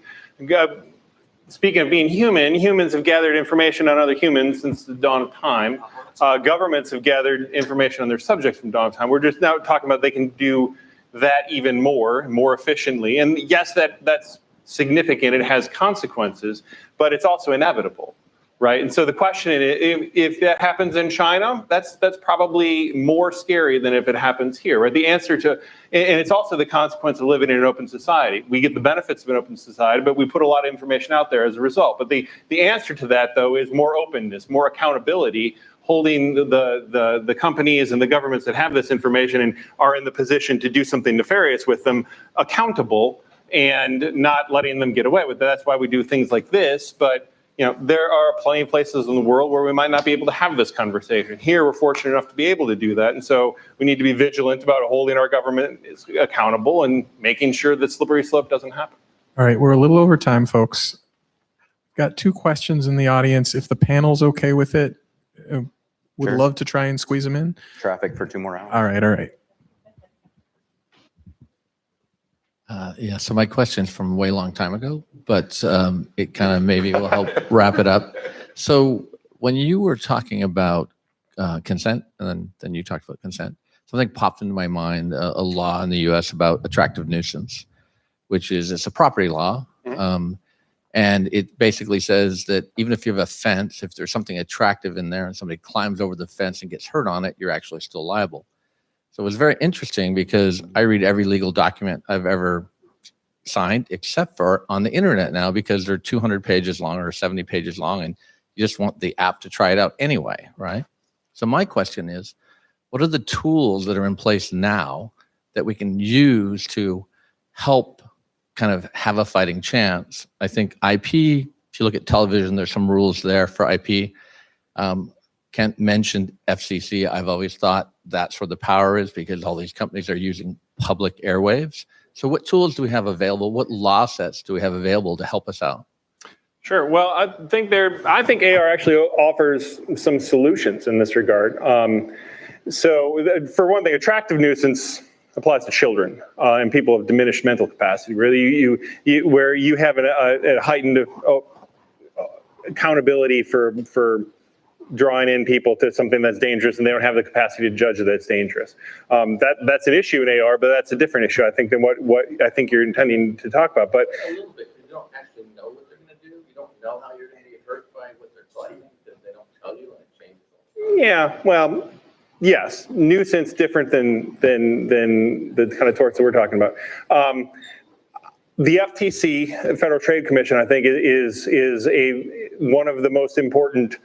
Speaking of being human, humans have gathered information on other humans since the dawn of time. Governments have gathered information on their subjects from dawn of time. We're just now talking about they can do that even more efficiently. And yes, that's significant. It has consequences, but it's also inevitable, right? And so the question is, if that happens in China, that's probably more scary than if it happens here, right? The answer to, and it's also the consequence of living in an open society. We get the benefits of an open society, but we put a lot of information out there as a result. But the answer to that, though, is more openness, more accountability, holding the companies and the governments that have this information and are in the position to do something nefarious with them accountable and not letting them get away with it. That's why we do things like this. But there are plenty of places in the world where we might not be able to have this conversation. Here, we're fortunate enough to be able to do that. And so we need to be vigilant about holding our government accountable and making sure that slippery slope doesn't happen. All right, we're a little over time, folks. Got 2 questions in the audience. If the panel's okay with it, would Sure. love to try and squeeze them in. Traffic for 2 more hours. All right. Yeah, so my question's from a way long time ago, but it kind of maybe will help wrap it up. So when you were talking about consent, and then you talked about consent, something popped into my mind, a law in the US about attractive nuisance, which is, it's a property law. And it basically says that even if you have a fence, if there's something attractive in there and somebody climbs over the fence and gets hurt on it, you're actually still liable. So it was very interesting because I read every legal document I've ever signed except for on the internet now because they're 200 pages long or 70 pages long, and you just want the app to try it out anyway, right? So my question is, what are the tools that are in place now that we can use to help kind of have a fighting chance? I think IP, if you look at television, there's some rules there for IP. Kent mentioned FCC. I've always thought that's where the power is because all these companies are using public airwaves. So what tools do we have available? What law sets do we have available to help us out? Sure. Well, I think AR actually offers some solutions in this regard. So for one thing, attractive nuisance applies to children and people of diminished mental capacity. Really, where you have a heightened accountability for drawing in people to something that's dangerous, and they don't have the capacity to judge that it's dangerous. That's an issue in AR, but that's a different issue, I think, than what I think you're intending to talk about. But a little bit, you don't actually know what they're going to do. You don't know how you're going to get hurt by what they're claiming because they don't tell you, and it changes. yeah, well, yes, nuisance different than the kind of torts that we're talking about. The FTC, Federal Trade Commission, I think is one of the most important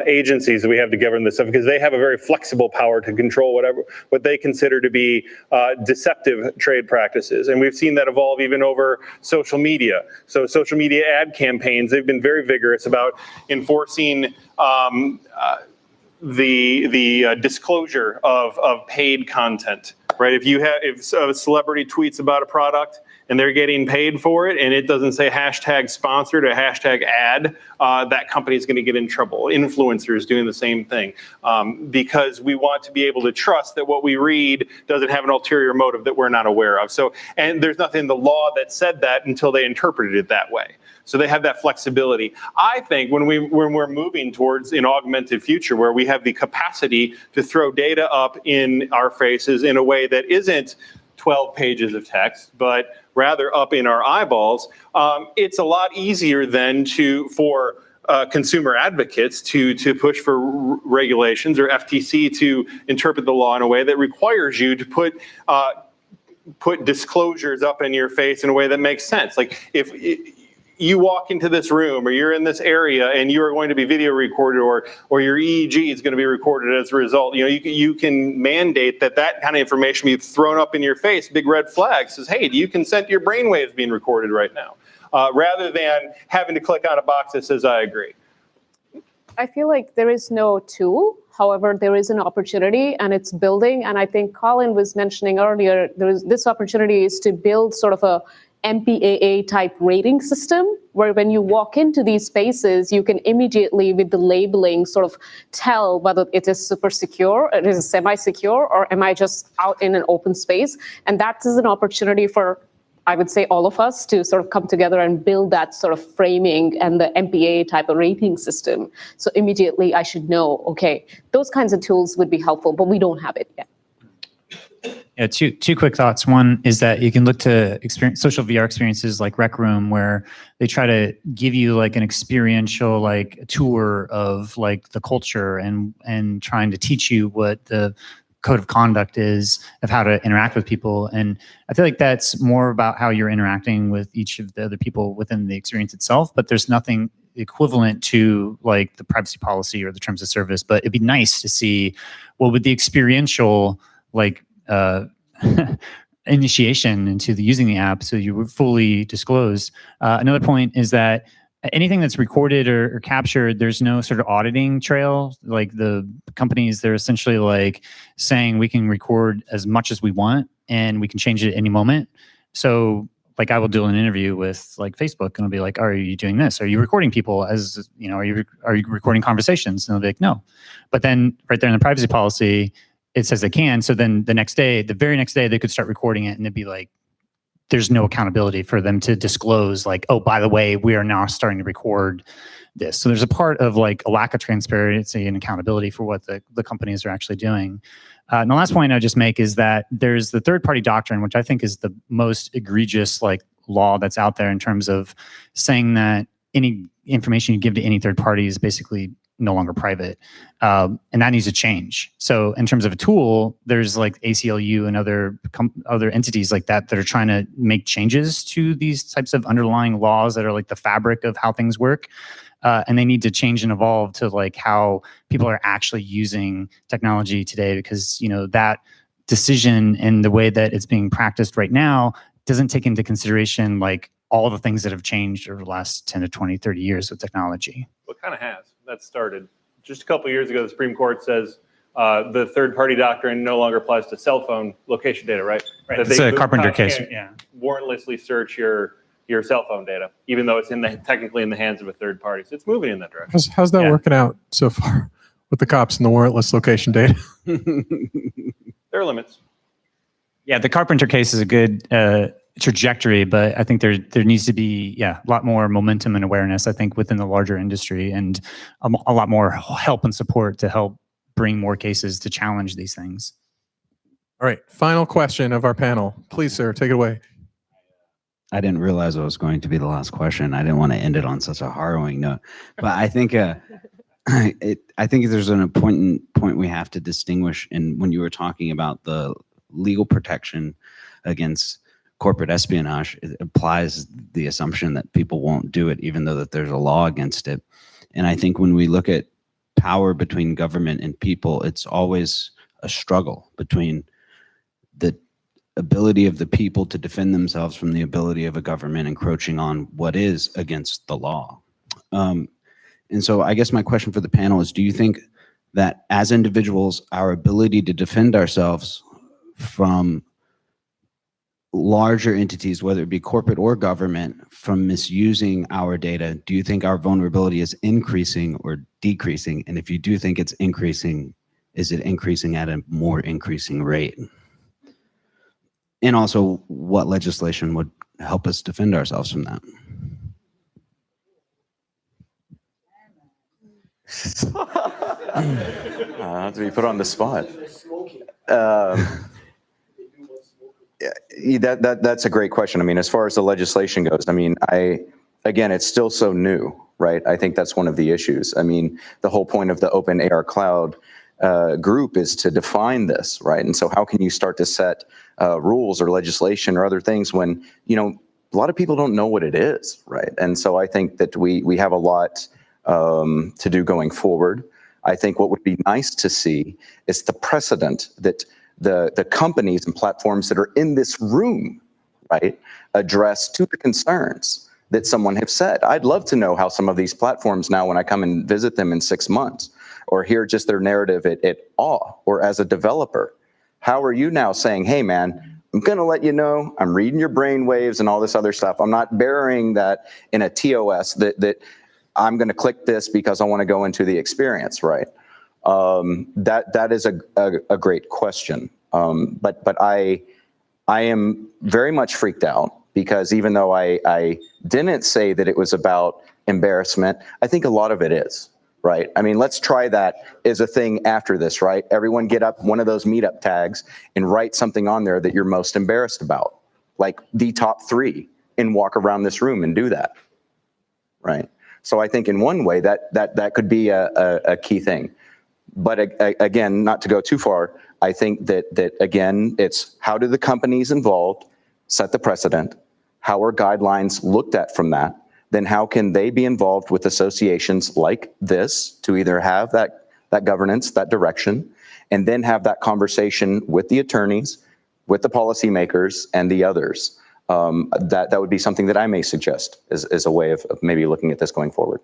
agencies that we have to govern this stuff because they have a very flexible power to control what they consider to be deceptive trade practices. And we've seen that evolve even over social media. So social media ad campaigns, they've been very vigorous about enforcing the disclosure of paid content, right? If a celebrity tweets about a product and they're getting paid for it and it doesn't say hashtag sponsored or hashtag ad, that company is going to get in trouble. Influencers doing the same thing because we want to be able to trust that what we read doesn't have an ulterior motive that we're not aware of. So, and there's nothing in the law that said that until they interpreted it that way. So they have that flexibility. I think when we're moving towards an augmented future where we have the capacity to throw data up in our faces in a way that isn't 12 pages of text, but rather up in our eyeballs, it's a lot easier then for consumer advocates to push for regulations or FTC to interpret the law in a way that requires you to put disclosures up in your face in a way that makes sense. Like if you walk into this room or you're in this area and you are going to be video recorded or your EEG is going to be recorded as a result, you can mandate that kind of information be thrown up in your face. Big red flag says, hey, do you consent to your brainwaves being recorded right now? Rather than having to click on a box that says, I agree. I feel like there is no tool. However, there is an opportunity and it's building. And I think Colin was mentioning earlier, this opportunity is to build sort of a MPAA type rating system where when you walk into these spaces, you can immediately with the labeling sort of tell whether it is super secure, it is semi-secure, or am I just out in an open space? And that is an opportunity for, I would say, all of us to sort of come together and build that sort of framing and the MPAA type of rating system. So immediately I should know, okay, those kinds of tools would be helpful, but we don't have it yet. Yeah, two quick thoughts. One is that you can look to social VR experiences like Rec Room, where they try to give you like an experiential like tour of like the culture and trying to teach you what the code of conduct is of how to interact with people. And I feel like that's more about how you're interacting with each of the other people within the experience itself, but there's nothing equivalent to like the privacy policy or the terms of service. But it'd be nice to see, well, with the experiential like initiation into using the app, so you were fully disclosed. Another point is that anything that's recorded or captured, there's no sort of auditing trail. Like the companies, they're essentially like saying we can record as much as we want and we can change it at any moment. So like I will do an interview with like Facebook and I'll be like, are you doing this? Are you recording people as, are you recording conversations? And they'll be like, no. But then right there in the privacy policy, it says they can. So then the very next day, they could start recording it and it'd be like, there's no accountability for them to disclose like, oh, by the way, we are now starting to record this. So there's a part of like a lack of transparency and accountability for what the companies are actually doing. And the last point I'll just make is that there's the third-party doctrine, which I think is the most egregious like law that's out there in terms of saying that any information you give to any third party is basically no longer private. And that needs to change. So in terms of a tool, there's like ACLU and other entities like that are trying to make changes to these types of underlying laws that are like the fabric of how things work. And they need to change and evolve to like how people are actually using technology today, because, you know, that decision and the way that it's being practiced right now doesn't take into consideration like all the things that have changed over the last 10 to 20, 30 years with technology. Well, it kind of has. That started just a couple of years ago. The Supreme Court says the third-party doctrine no longer applies to cell phone location data, right? Right. That It's a they Carpenter case. can't Yeah. warrantlessly search your cell phone data, even though it's technically in the hands of a third party. So it's moving in that direction. How's that Yeah. working out so far with the cops and the warrantless location data? There are limits. Yeah, the Carpenter case is a good trajectory, but I think there needs to be a lot more momentum and awareness, I think, within the larger industry, and a lot more help and support to help bring more cases to challenge these things. All right, final question of our panel. Please, sir, take it away. I didn't realize it was going to be the last question. I didn't want to end it on such a harrowing note, but I think I think there's an important point we have to distinguish. And when you were talking about the legal protection against corporate espionage, it implies the assumption that people won't do it, even though that there's a law against it. And I think when we look at power between government and people, it's always a struggle between the ability of the people to defend themselves from the ability of a government encroaching on what is against the law. And so I guess my question for the panel is, do you think that as individuals, our ability to defend ourselves from larger entities, whether it be corporate or government, from misusing our data, do you think our vulnerability is increasing or decreasing? And if you do think it's increasing, is it increasing at a more increasing rate? And also, what legislation would help us defend ourselves from that? To be put on the spot. That's a great question. I mean, as far as the legislation goes, I mean, again, it's still so new, right? I think that's one of the issues. I mean, the whole point of the Open AR Cloud group is to define this, right? And so how can you start to set rules or legislation or other things when, you know, a lot of people don't know what it is, right? And so I think that we have a lot to do going forward. I think what would be nice to see is the precedent that the companies and platforms that are in this room, right, address to the concerns that someone have said. I'd love to know how some of these platforms now, when I come and visit them in 6 months, or hear just their narrative at awe, or as a developer, how are you now saying, hey man, I'm gonna let you know, I'm reading your brain waves and all this other stuff. I'm not burying that in a TOS that I'm gonna click this because I wanna go into the experience, right? That is a great question. But I am very much freaked out, because even though I didn't say that it was about embarrassment, I think a lot of it is, right? I mean, let's try that as a thing after this, right? Everyone get up one of those meetup tags and write something on there that you're most embarrassed about, like the top 3, and walk around this room and do that, right? So I think in one way that could be a key thing. But again, not to go too far, I think that again, it's how do the companies involved set the precedent? How are guidelines looked at from that? Then how can they be involved with associations like this to either have that governance, that direction, and then have that conversation with the attorneys, with the policymakers, and the others? That would be something that I may suggest as a way of maybe looking at this going forward.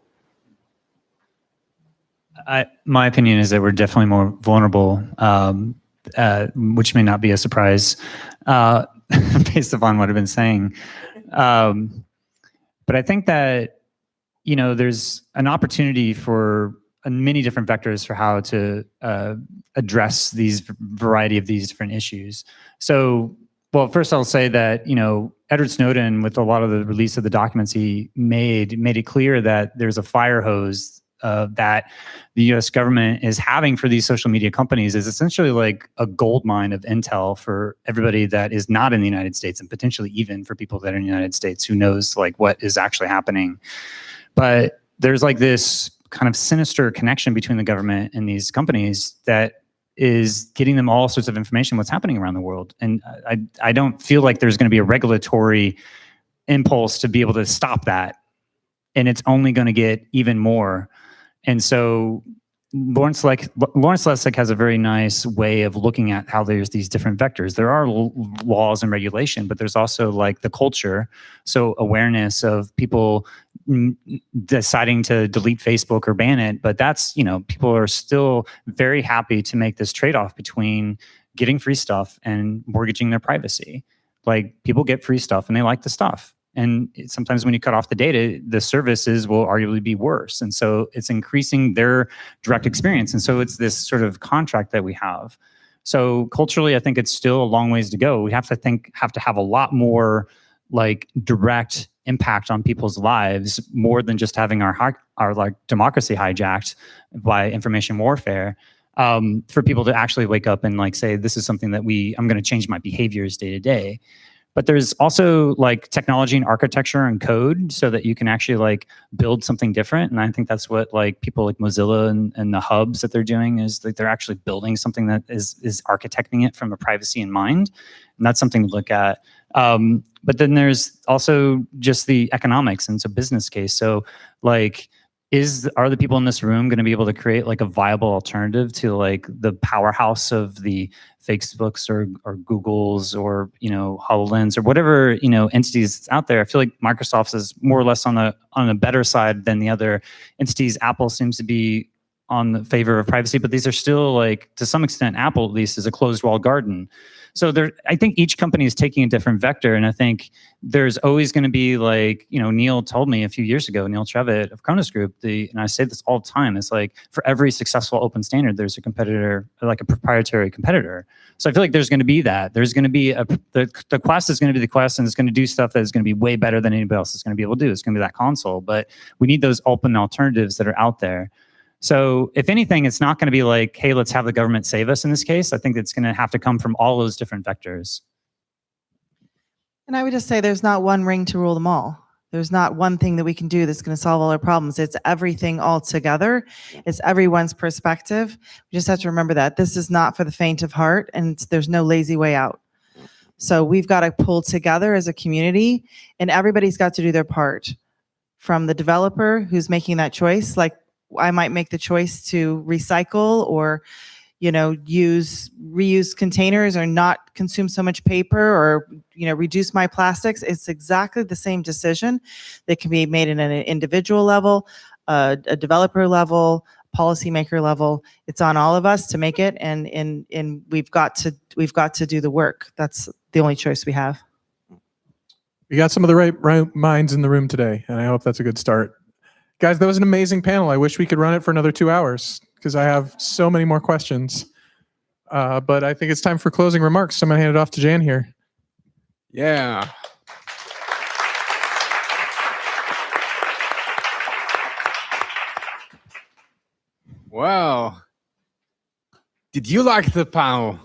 My opinion is that we're definitely more vulnerable, which may not be a surprise based upon what I've been saying. But I think that, you know, there's an opportunity for many different vectors for how to address these variety of these different issues. So, well, first I'll say that, you know, Edward Snowden, with a lot of the release of the documents he made it clear that there's a fire hose that the U.S. government is having for these social media companies is essentially like a gold mine of intel for everybody that is not in the United States, and potentially even for people that are in the United States, who knows like what is actually happening. But there's like this kind of sinister connection between the government and these companies that is getting them all sorts of information what's happening around the world. And I don't feel like there's going to be a regulatory impulse to be able to stop that. And it's only going to get even more. And so Lawrence Lessig has a very nice way of looking at how there's these different vectors. There are laws and regulation, but there's also like the culture. So awareness of people deciding to delete Facebook or ban it. But that's, people are still very happy to make this trade-off between getting free stuff and mortgaging their privacy. Like, people get free stuff and they like the stuff. And sometimes when you cut off the data, the services will arguably be worse. And so it's increasing their direct experience. And so it's this sort of contract that we have. So culturally, I think it's still a long ways to go. We have to have a lot more like direct impact on people's lives, more than just having our like democracy hijacked by information warfare. For people to actually wake up and like say, this is something that I'm going to change my behaviors day to day. But there's also like technology and architecture and code so that you can actually like build something different. And I think that's what like people like Mozilla and the hubs that they're doing is like they're actually building something that is architecting it from a privacy in mind. And that's something to look at. But then there's also just the economics, and it's a business case. So like, are the people in this room going to be able to create like a viable alternative to like the powerhouse of the Facebooks or Googles or, HoloLens or whatever, entities that's out there? I feel like Microsoft is more or less on a better side than the other entities. Apple seems to be on the favor of privacy, but these are still like, to some extent, Apple at least is a closed walled garden. So I think each company is taking a different vector. And I think there's always going to be like, Neil told me a few years ago, Neil Trevitt of Cronus Group, and I say this all the time, it's like for every successful open standard, there's a competitor, like a proprietary competitor. So I feel like there's going to be that. There's going to be the Quest is going to be the Quest, and it's going to do stuff that is going to be way better than anybody else is going to be able to do. It's going to be that console. But we need those open alternatives that are out there. So if anything, it's not going to be like, hey, let's have the government save us in this case. I think it's going to have to come from all those different vectors. And I would just say there's not one ring to rule them all. There's not one thing that we can do that's going to solve all our problems. It's everything all together. It's everyone's perspective. We just have to remember that. This is not for the faint of heart, and there's no lazy way out. So we've got to pull together as a community, and everybody's got to do their part. From the developer who's making that choice, like I might make the choice to recycle or, reuse containers or not consume so much paper or, reduce my plastics. It's exactly the same decision that can be made in an individual level, a developer level, policymaker level. It's on all of us to make it, and we've got to do the work. That's the only choice we have. We got some of the right minds in the room today, and I hope that's a good start. Guys, that was an amazing panel. I wish we could run it for another 2 hours because I have so many more questions. But I think it's time for closing remarks. So I'm going to hand it off to Jan here. Yeah. Well, did you like the panel?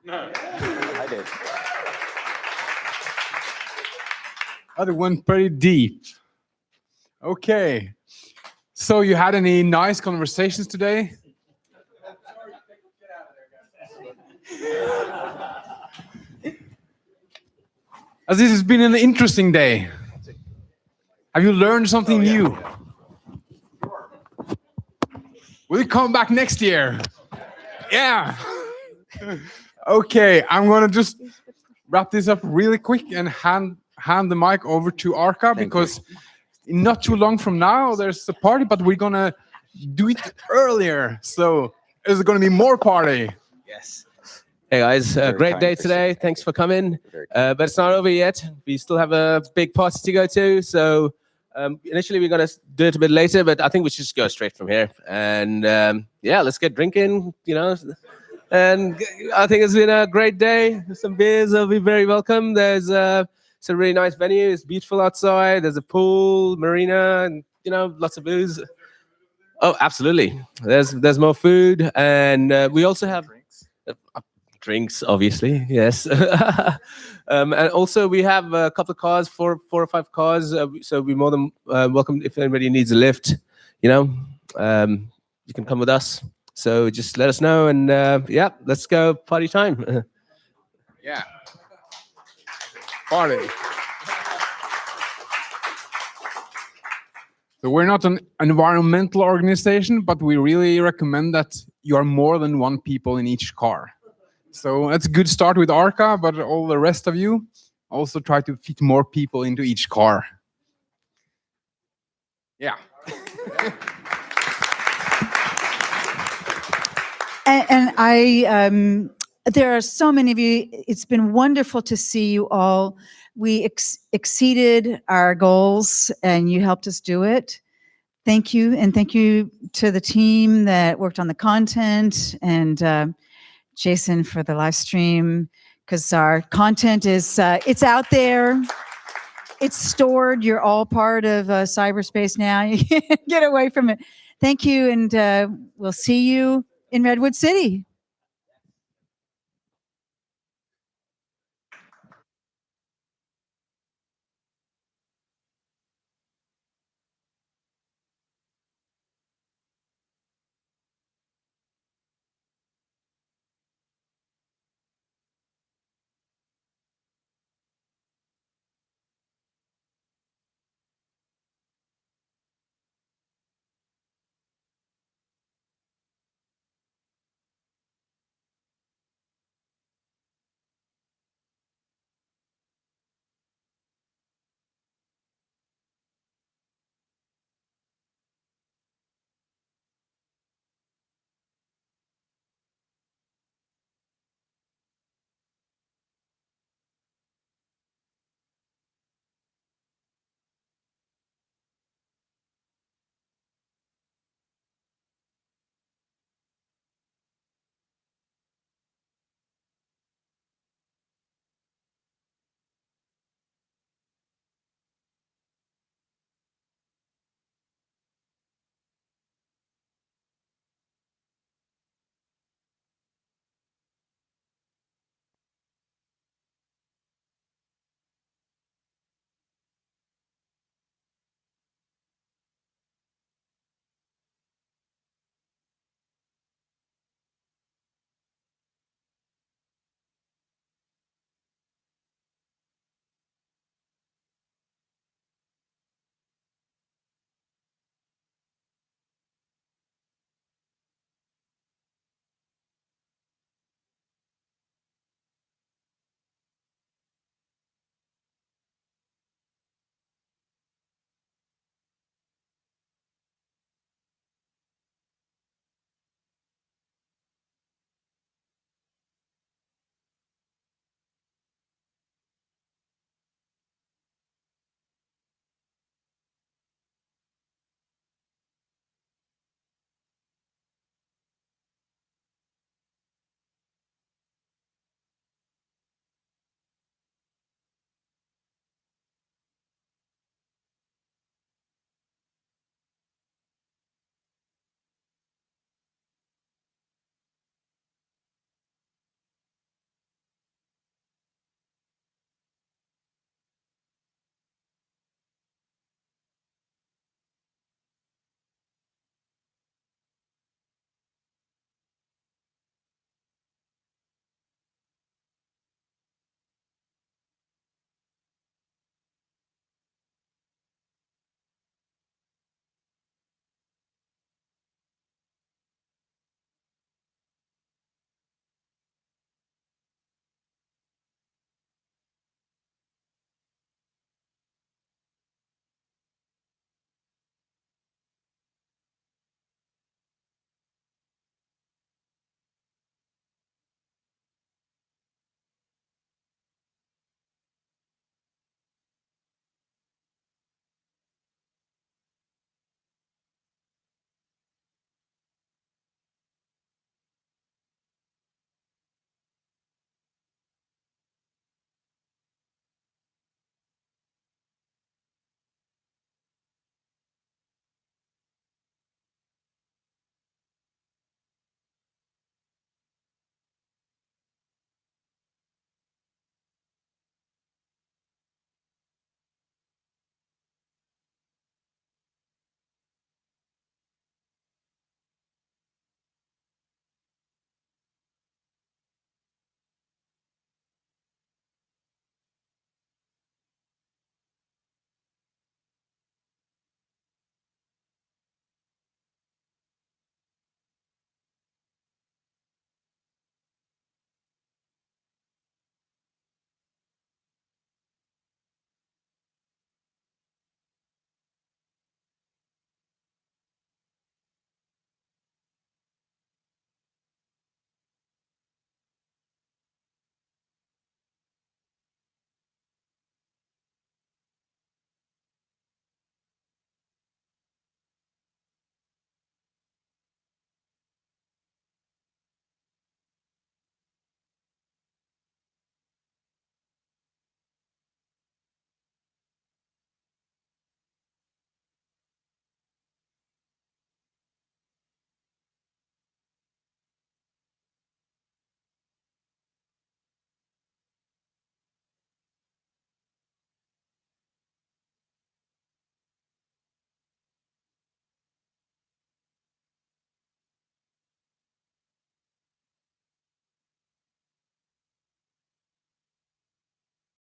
No. I did. Other one pretty deep. Okay. So you had any nice conversations today? As this has been an interesting day. Have you learned something new? Will you come back next year? Yeah. Okay, I'm gonna just wrap this up really quick and hand the mic over to Arka because not too long from now there's a party, but we're gonna do it earlier. So there's gonna be more party. Yes. Hey guys, great day today. Thanks for coming. But it's not over yet. We still have a big party to go to. So initially we're gonna do it a bit later, but I think we should just go straight from here. And yeah, let's get drinking, And I think it's been a great day. Some beers will be very welcome. It's a really nice venue. It's beautiful outside. There's a pool, marina, and lots of booze. Oh, absolutely. There's more food, and we also have drinks, obviously. Yes. And also we have a couple of cars, four or five cars. So we're more than welcome if anybody needs a lift. you can come with us. So just let us know, and yeah, let's go party time. Yeah. Party. So we're not an environmental organization, but we really recommend that you are more than one people in each car. So that's a good start with ARCA, but all the rest of you also try to fit more people into each car. Yeah. And there are so many of you. It's been wonderful to see you all. We exceeded our goals and you helped us do it. Thank you. And thank you to the team that worked on the content and Jason for the live stream, because our content is, it's out there. It's stored. You're all part of cyberspace now. You can't get away from it. Thank you. And we'll see you in Redwood City.